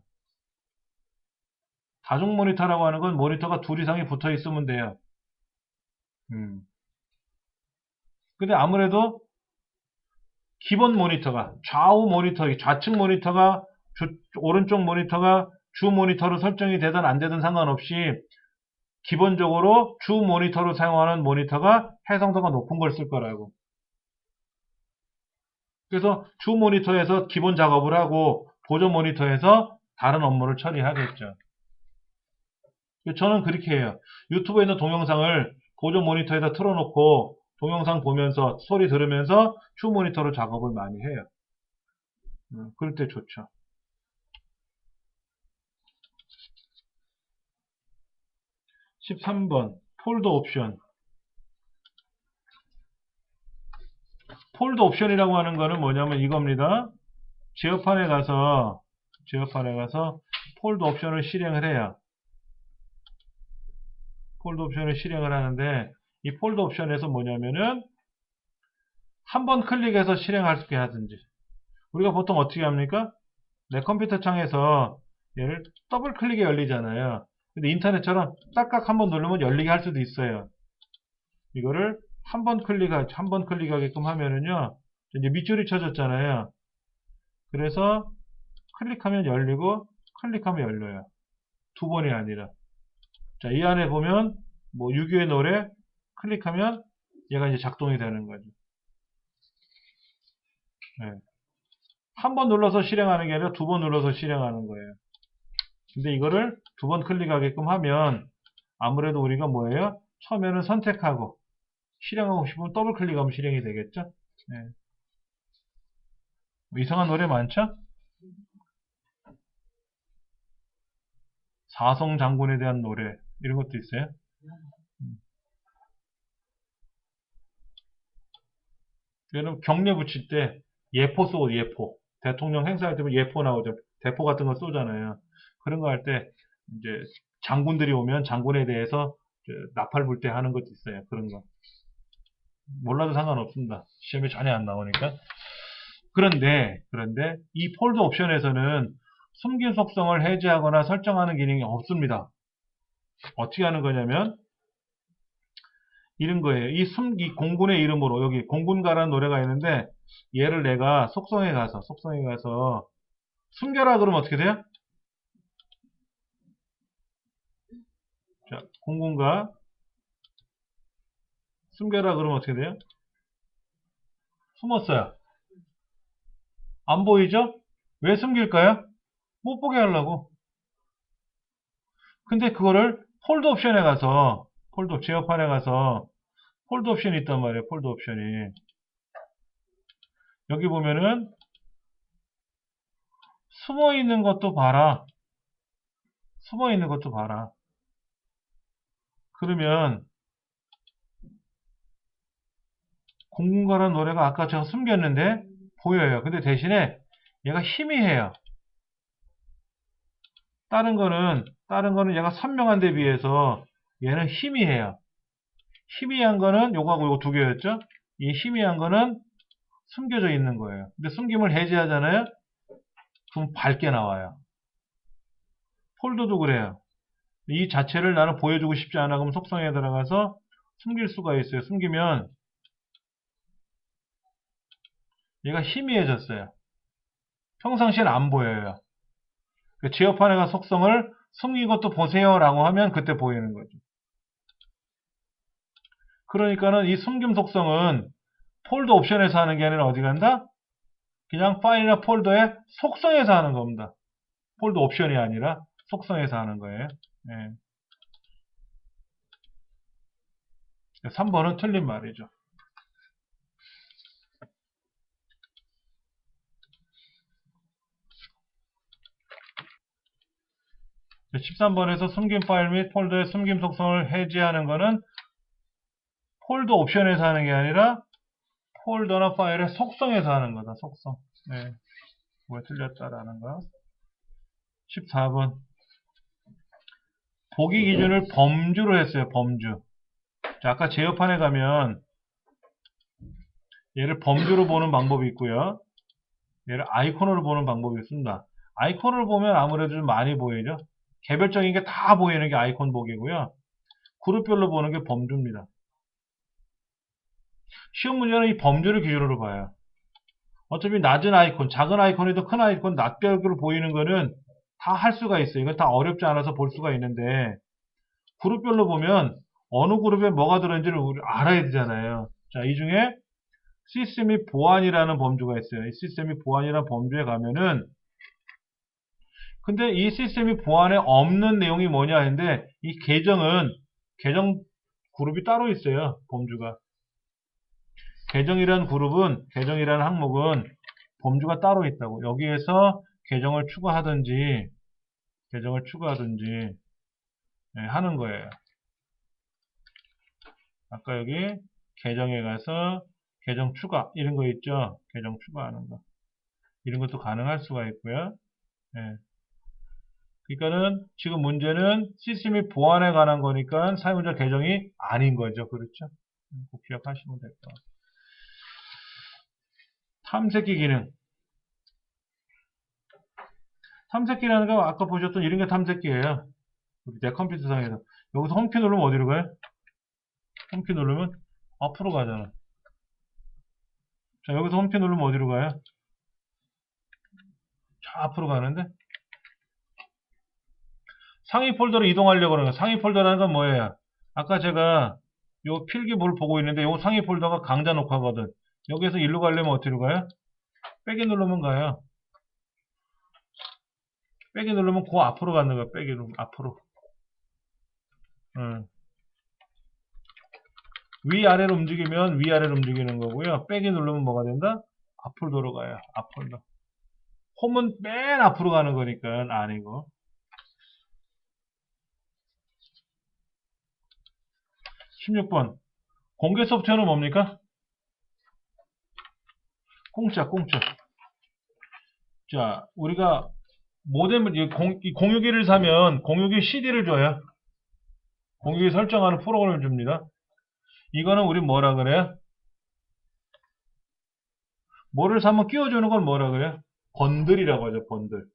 다중 모니터라고 하는 건 모니터가 둘 이상이 붙어 있으면 돼요. 근데 아무래도 기본 모니터가 좌측 모니터가 오른쪽 모니터가 주 모니터로 설정이 되든 안 되든 상관없이 기본적으로 주 모니터로 사용하는 모니터가 해상도가 높은 걸 쓸 거라고. 그래서 주 모니터에서 기본 작업을 하고 보조 모니터에서 다른 업무를 처리하겠죠. 저는 그렇게 해요. 유튜브에 있는 동영상을 보조 모니터에다 틀어놓고 동영상 보면서 소리 들으면서 주 모니터로 작업을 많이 해요. 그럴 때 좋죠. 13번 폴더 옵션. 폴더 옵션이라고 하는 거는 뭐냐면 이겁니다. 제어판에 가서 폴더 옵션을 실행을 해요. 폴더 옵션을 실행을 하는데 이 폴더 옵션에서 뭐냐면은 한 번 클릭해서 실행할 수 있게 하든지 우리가 보통 어떻게 합니까? 내 컴퓨터 창에서 얘를 더블 클릭에 열리잖아요. 근데 인터넷처럼 딱딱 한 번 누르면 열리게 할 수도 있어요. 이거를 한 번 클릭하게끔 하면은요, 이제 밑줄이 쳐졌잖아요. 그래서 클릭하면 열리고, 클릭하면 열려요. 두 번이 아니라. 자, 이 안에 보면, 뭐, 6.25의 노래, 클릭하면 얘가 이제 작동이 되는 거죠. 네. 한 번 눌러서 실행하는 게 아니라 두 번 눌러서 실행하는 거예요. 근데 이거를 두 번 클릭하게끔 하면, 아무래도 우리가 뭐예요? 처음에는 선택하고, 실행하고 싶으면 더블 클릭하면 실행이 되겠죠? 네. 뭐 이상한 노래 많죠? 사성 장군에 대한 노래 이런 것도 있어요. 얘는 경례 붙일 때 예포 쏘고 예포 대통령 행사할 때 예포 나오죠. 대포 같은 거 쏘잖아요. 그런 거 할 때 이제 장군들이 오면 장군에 대해서 나팔 불 때 하는 것도 있어요. 그런 거 몰라도 상관없습니다. 시험에 전혀 안 나오니까. 그런데 이 폴더 옵션에서는 숨긴 속성을 해제하거나 설정하는 기능이 없습니다. 어떻게 하는 거냐면 이런 거예요. 이 공군의 이름으로 여기 공군가라는 노래가 있는데 얘를 내가 속성에 가서 숨겨라 그러면 어떻게 돼요? 자, 공군가 숨겨라 그러면 어떻게 돼요? 숨었어요. 안 보이죠? 왜 숨길까요? 못 보게 하려고. 근데 그거를 폴더 옵션에 가서 제어판에 가서 폴더 옵션이 있단 말이에요. 폴더 옵션이 여기 보면은 숨어 있는 것도 봐라. 그러면 공군가라는 노래가 아까 제가 숨겼는데 보여요. 근데 대신에 얘가 희미해요. 다른 거는 얘가 선명한 데 비해서 얘는 희미해요. 희미한 거는 요거하고 요거 두 개였죠? 이 희미한 거는 숨겨져 있는 거예요. 근데 숨김을 해제하잖아요? 그럼 밝게 나와요. 폴더도 그래요. 이 자체를 나는 보여주고 싶지 않아. 그럼 속성에 들어가서 숨길 수가 있어요. 숨기면 얘가 희미해졌어요. 평상시엔 안 보여요. 제어판에가 속성을 숨긴 것도 보세요라고 하면 그때 보이는 거죠. 그러니까는 이 숨김 속성은 폴더 옵션에서 하는 게 아니라 어디 간다? 그냥 파일이나 폴더의 속성에서 하는 겁니다. 폴더 옵션이 아니라 속성에서 하는 거예요. 예. 3번은 틀린 말이죠. 13번에서 숨김 파일 및 폴더의 숨김 속성을 해제하는 것은 폴더 옵션에서 하는 게 아니라 폴더나 파일의 속성에서 하는 거다. 속성. 네. 왜 틀렸다라는 거. 14번. 보기 기준을 범주로 했어요. 범주. 자, 아까 제어판에 가면 얘를 범주로 보는 방법이 있고요. 얘를 아이콘으로 보는 방법이 있습니다. 아이콘을 보면 아무래도 좀 많이 보이죠. 개별적인 게 다 보이는 게 아이콘 보기고요. 그룹별로 보는 게 범주입니다. 시험 문제는 이 범주를 기준으로 봐요. 어차피 낮은 아이콘, 작은 아이콘이든 큰 아이콘, 낱별로 보이는 거는 다 할 수가 있어요. 이건 다 어렵지 않아서 볼 수가 있는데 그룹별로 보면 어느 그룹에 뭐가 들어있는지를 우리 알아야 되잖아요. 자, 이 중에 시스템이 보안이라는 범주가 있어요. 이 시스템이 보안이라는 범주에 가면은 근데 이 시스템이 보안에 없는 내용이 뭐냐 했는데 이 계정 그룹이 따로 있어요. 범주가. 계정이라는 항목은 범주가 따로 있다고. 여기에서 계정을 추가하든지 하는 거예요. 아까 여기 계정에 가서 계정 추가 이런 거 있죠. 계정 추가하는 거. 이런 것도 가능할 수가 있고요. 예. 그러니까는 지금 문제는 시스템이 보안에 관한 거니까 사용자 계정이 아닌 거죠. 그렇죠? 꼭 기억하시면 될 것 같아요. 탐색기 기능. 탐색기라는 거 아까 보셨던 이런 게 탐색기예요. 내 컴퓨터 상에서. 여기서 홈키 누르면 어디로 가요? 홈키 누르면 앞으로 가잖아. 자, 여기서 홈키 누르면 어디로 가요? 자, 앞으로 가는데? 상위 폴더로 이동하려고 그러는 거예요. 상위 폴더라는 건 뭐예요? 아까 제가 요 필기부를 보고 있는데 요 상위 폴더가 강좌 녹화거든. 여기서 일로 가려면 어디로 가요? 빼기 누르면 가요. 빼기 누르면 그 앞으로 가는 거야. 빼기 누르면 앞으로. 위아래로 움직이면 위아래로 움직이는 거고요. 빼기 누르면 뭐가 된다? 앞으로 돌아가요. 앞으로. 홈은 맨 앞으로 가는 거니까 아니고. 16번. 공개 소프트웨어는 뭡니까? 공짜. 자, 우리가 모뎀을, 이 공유기를 사면 공유기 CD를 줘요. 공유기 설정하는 프로그램을 줍니다. 이거는 우리 뭐라 그래요? 뭐를 사면 끼워주는 걸 뭐라 그래요? 번들이라고 하죠. 번들.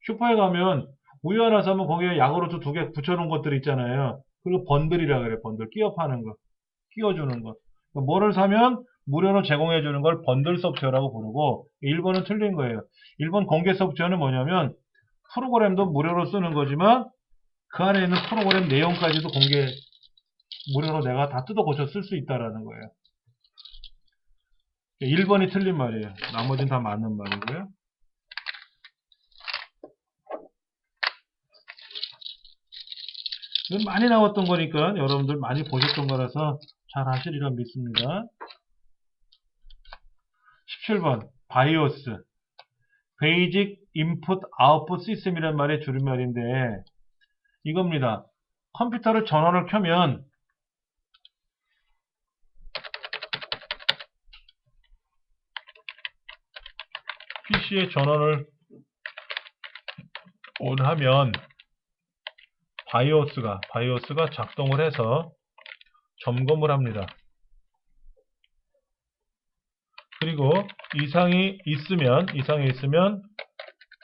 슈퍼에 가면 우유 하나 사면 거기에 야구르트 2개 붙여놓은 것들 있잖아요. 그리고 번들이라 그래요. 번들. 끼워 파는 거. 끼워주는 것. 뭐를 사면 무료로 제공해주는 걸 번들 소프트웨어라고 부르고 1번은 틀린 거예요. 1번 공개 소프트웨어는 뭐냐면 프로그램도 무료로 쓰는 거지만 그 안에 있는 프로그램 내용까지도 무료로 내가 다 뜯어 고쳐 쓸 수 있다라는 거예요. 1번이 틀린 말이에요. 나머지는 다 맞는 말이고요. 이건 많이 나왔던 거니까 여러분들 많이 보셨던 거라서 잘 하시리라 믿습니다. 17번 바이오스 베이직 인풋 아웃풋 시스템이란 말의 줄임말인데 이겁니다. 컴퓨터를 전원을 켜면 PC의 전원을 온하면 바이오스가 작동을 해서 점검을 합니다. 그리고 이상이 있으면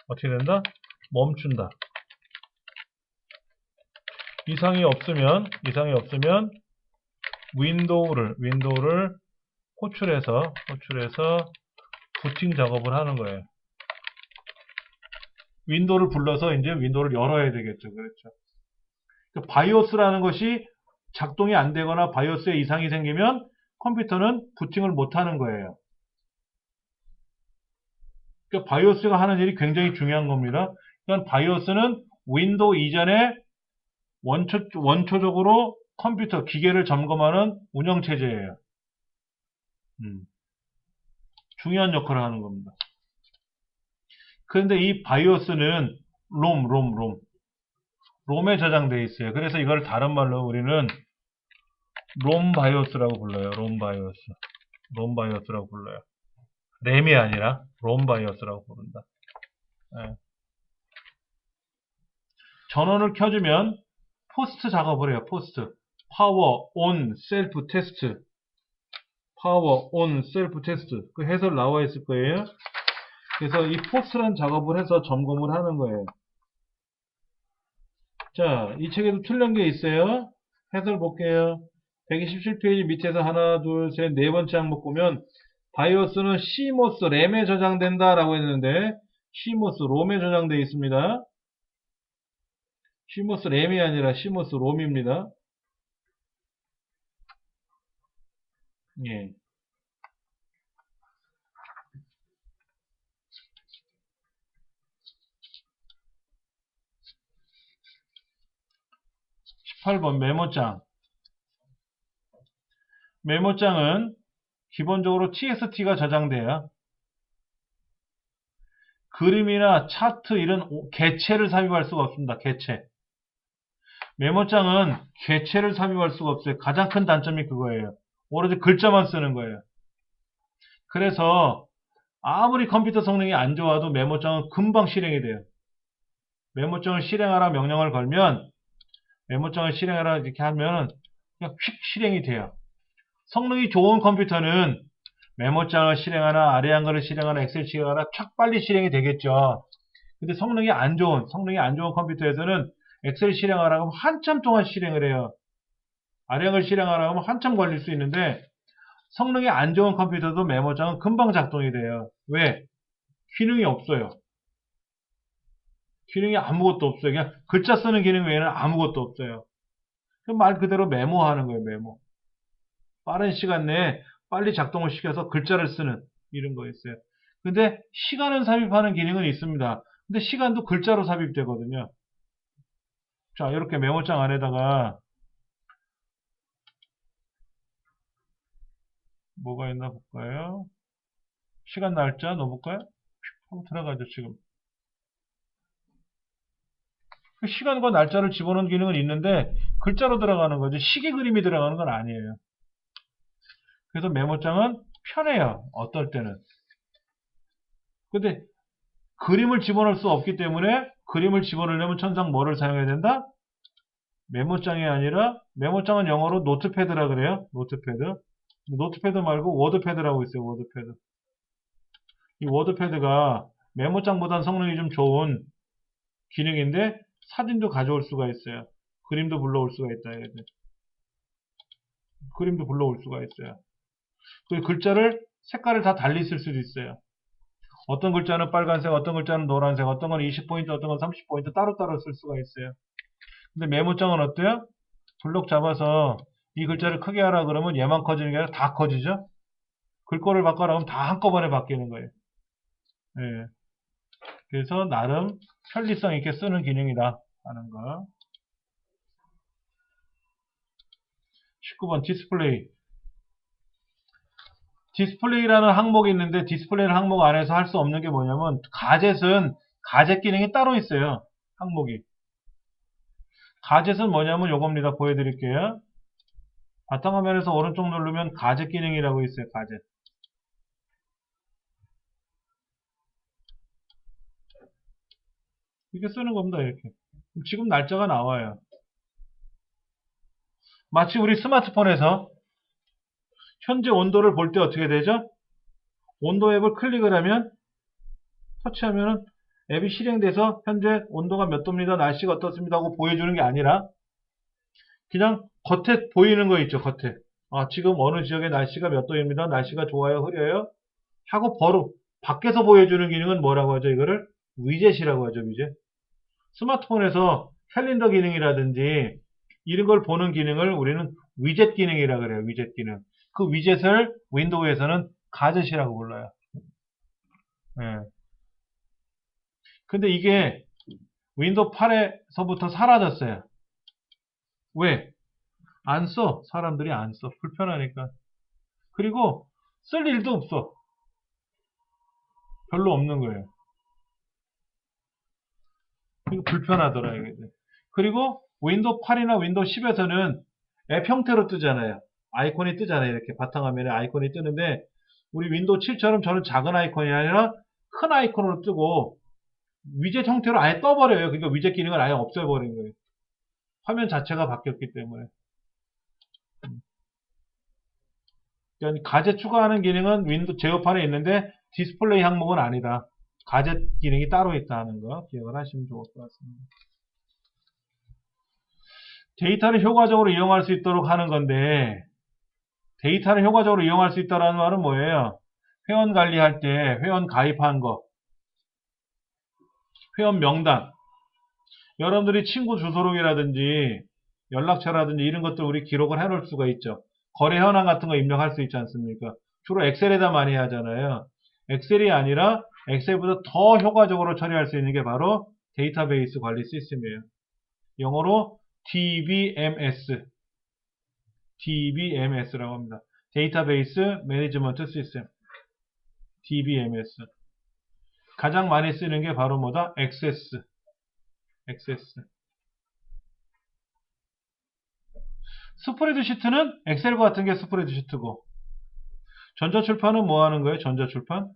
어떻게 된다? 멈춘다. 이상이 없으면 윈도우를 호출해서 부팅 작업을 하는 거예요. 윈도우를 불러서 이제 윈도우를 열어야 되겠죠. 그렇죠. 그러니까 바이오스라는 것이 작동이 안 되거나 바이오스에 이상이 생기면 컴퓨터는 부팅을 못 하는 거예요. 그러니까 바이오스가 하는 일이 굉장히 중요한 겁니다. 그러니까 바이오스는 윈도우 이전에 원초적으로 컴퓨터, 기계를 점검하는 운영체제예요. 중요한 역할을 하는 겁니다. 그런데 이 바이오스는 롬에 저장되어 있어요. 그래서 이걸 다른 말로 우리는 롬 바이오스라고 불러요. 롬 바이오스라고 불러요. 램이 아니라 롬 바이오스라고 부른다. 네. 전원을 켜주면 포스트 작업을 해요. 포스트. 파워 온 셀프 테스트. 파워 온 셀프 테스트. 그 해설 나와 있을 거예요. 그래서 이 포스트라는 작업을 해서 점검을 하는 거예요. 자, 이 책에도 틀린 게 있어요. 해설 볼게요. 127페이지 밑에서 하나, 둘, 셋, 네 번째 항목 보면 바이오스는 CMOS 램에 저장된다 라고 했는데 CMOS 롬에 저장되어 있습니다. CMOS 램이 아니라 CMOS 롬입니다. 예. 18번 메모장. 메모장은 기본적으로 TXT가 저장돼요. 그림이나 차트 이런 개체를 삽입할 수가 없습니다. 개체. 메모장은 개체를 삽입할 수가 없어요. 가장 큰 단점이 그거예요. 오로지 글자만 쓰는 거예요. 그래서 아무리 컴퓨터 성능이 안 좋아도 메모장은 금방 실행이 돼요. 메모장을 실행하라 명령을 걸면 메모장을 실행하라 이렇게 하면 그냥 휙 실행이 돼요. 성능이 좋은 컴퓨터는 메모장을 실행하나 아래 한글을 실행하나 엑셀 실행하나 촥 빨리 실행이 되겠죠. 근데 성능이 안 좋은 컴퓨터에서는 엑셀 실행하라고 하면 한참 동안 실행을 해요. 아래 한글 실행하라고 하면 한참 걸릴 수 있는데 성능이 안 좋은 컴퓨터도 메모장은 금방 작동이 돼요. 왜? 기능이 없어요. 기능이 아무것도 없어요. 그냥 글자 쓰는 기능 외에는 아무것도 없어요. 말 그대로 메모하는 거예요. 메모. 빠른 시간 내에 빨리 작동을 시켜서 글자를 쓰는 이런 거 있어요. 근데 시간을 삽입하는 기능은 있습니다. 근데 시간도 글자로 삽입되거든요. 자, 이렇게 메모장 안에다가 뭐가 있나 볼까요? 시간 날짜 넣어볼까요? 한번 들어가죠, 지금. 시간과 날짜를 집어넣는 기능은 있는데 글자로 들어가는 거지 시계 그림이 들어가는 건 아니에요. 그래서 메모장은 편해요. 어떨 때는. 근데 그림을 집어넣을 수 없기 때문에 그림을 집어넣으려면 천상 뭐를 사용해야 된다? 메모장이 아니라 메모장은 영어로 노트패드라 그래요. 노트패드 말고 워드패드라고 있어요. 워드패드. 이 워드패드가 메모장보다는 성능이 좀 좋은 기능인데 사진도 가져올 수가 있어요. 그림도 불러올 수가 있다. 그림도 불러올 수가 있어요. 그 글자를 색깔을 다 달리 쓸 수도 있어요. 어떤 글자는 빨간색, 어떤 글자는 노란색, 어떤 건 20포인트, 어떤 건 30포인트 따로따로 쓸 수가 있어요. 근데 메모장은 어때요? 블록 잡아서 이 글자를 크게 하라 그러면 얘만 커지는 게 아니라 다 커지죠? 글꼴을 바꿔라 하면 다 한꺼번에 바뀌는 거예요. 예. 그래서 나름 편리성 있게 쓰는 기능이다 하는 거. 19번 디스플레이. 디스플레이라는 항목이 있는데 디스플레이라는 항목 안에서 할 수 없는 게 뭐냐면 가젯은 가젯 기능이 따로 있어요. 항목이. 가젯은 뭐냐면 요겁니다. 보여드릴게요. 바탕화면에서 오른쪽 누르면 가젯 기능이라고 있어요. 가젯. 이렇게 쓰는 겁니다. 이렇게. 지금 날짜가 나와요. 마치 우리 스마트폰에서 현재 온도를 볼 때 어떻게 되죠? 온도 앱을 클릭을 하면 터치하면 앱이 실행돼서 현재 온도가 몇 도입니다. 날씨가 어떻습니다 하고 보여주는 게 아니라 그냥 겉에 보이는 거 있죠. 겉에. 아, 지금 어느 지역의 날씨가 몇 도입니다. 날씨가 좋아요, 흐려요? 하고 바로 밖에서 보여주는 기능은 뭐라고 하죠? 이거를 위젯이라고 하죠, 위젯. 스마트폰에서 캘린더 기능이라든지 이런 걸 보는 기능을 우리는 위젯 기능이라 그래요. 위젯 기능. 그 위젯을 윈도우에서는 가젯이라고 불러요. 예. 근데 이게 윈도우 8에서부터 사라졌어요. 왜? 안 써. 사람들이 안 써. 불편하니까. 그리고 쓸 일도 없어. 별로 없는 거예요. 그리고 불편하더라, 이게. 그리고 윈도우 8이나 윈도우 10에서는 앱 형태로 뜨잖아요. 아이콘이 뜨잖아요. 이렇게 바탕화면에 아이콘이 뜨는데 우리 윈도우 7처럼 저는 작은 아이콘이 아니라 큰 아이콘으로 뜨고 위젯 형태로 아예 떠버려요. 그러니까 위젯 기능을 아예 없애버린 거예요. 화면 자체가 바뀌었기 때문에. 그러니까 가젯 추가하는 기능은 윈도우 제어판에 있는데 디스플레이 항목은 아니다. 가젯 기능이 따로 있다 하는 거 기억을 하시면 좋을 것 같습니다. 데이터를 효과적으로 이용할 수 있도록 하는 건데 데이터를 효과적으로 이용할 수 있다는 말은 뭐예요? 회원 관리할 때 회원 가입한 거, 회원 명단, 여러분들이 친구 주소록이라든지 연락처라든지 이런 것들 우리 기록을 해놓을 수가 있죠. 거래 현황 같은 거 입력할 수 있지 않습니까? 주로 엑셀에다 많이 하잖아요. 엑셀이 아니라 엑셀보다 더 효과적으로 처리할 수 있는 게 바로 데이터베이스 관리 시스템이에요. 영어로 DBMS라고 합니다. 데이터베이스 매니지먼트 시스템. DBMS. 가장 많이 쓰는 게 바로 뭐다? 액세스. 스프레드시트는 엑셀과 같은 게 스프레드시트고 전자출판은 뭐 하는 거예요? 전자출판?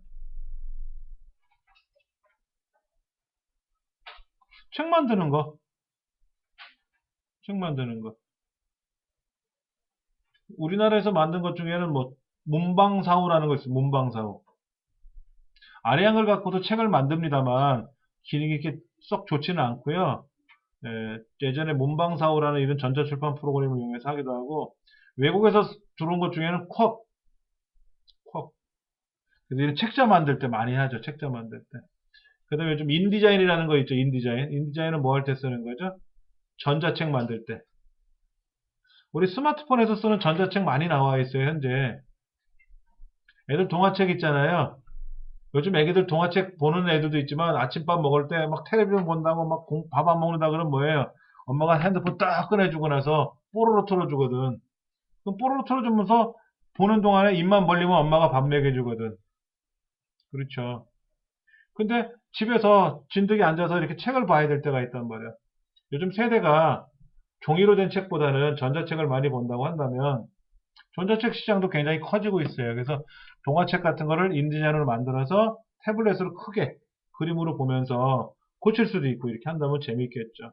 책 만드는 거. 우리나라에서 만든 것 중에는 뭐 문방사후라는 거 있어요. 문방사후. 아래양을 갖고도 책을 만듭니다만 기능이 이렇게 썩 좋지는 않고요. 예전에 문방사후라는 이런 전자출판 프로그램을 이용해서 하기도 하고 외국에서 들어온 것 중에는 쿼. 그래서 이런 책자 만들 때 많이 하죠. 책자 만들 때. 그 다음에 요즘 인디자인이라는 거 있죠. 인디자인은 뭐 할 때 쓰는 거죠? 전자책 만들 때. 우리 스마트폰에서 쓰는 전자책 많이 나와 있어요. 현재. 애들 동화책 있잖아요. 요즘 애기들 동화책 보는 애들도 있지만 아침밥 먹을 때 막 텔레비전 본다고 막 밥 안 먹는다 그러면 뭐예요? 엄마가 핸드폰 딱 꺼내주고 나서 뽀로로 틀어주거든. 그럼 뽀로로 틀어주면서 보는 동안에 입만 벌리면 엄마가 밥 먹여주거든. 그렇죠. 근데 집에서 진득이 앉아서 이렇게 책을 봐야 될 때가 있단 말이야. 요즘 세대가 종이로 된 책보다는 전자책을 많이 본다고 한다면 전자책 시장도 굉장히 커지고 있어요. 그래서 동화책 같은 거를 인디자인으로 만들어서 태블릿으로 크게 그림으로 보면서 고칠 수도 있고 이렇게 한다면 재미있겠죠.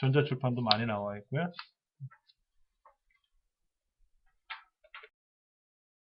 전자출판도 많이 나와 있고요.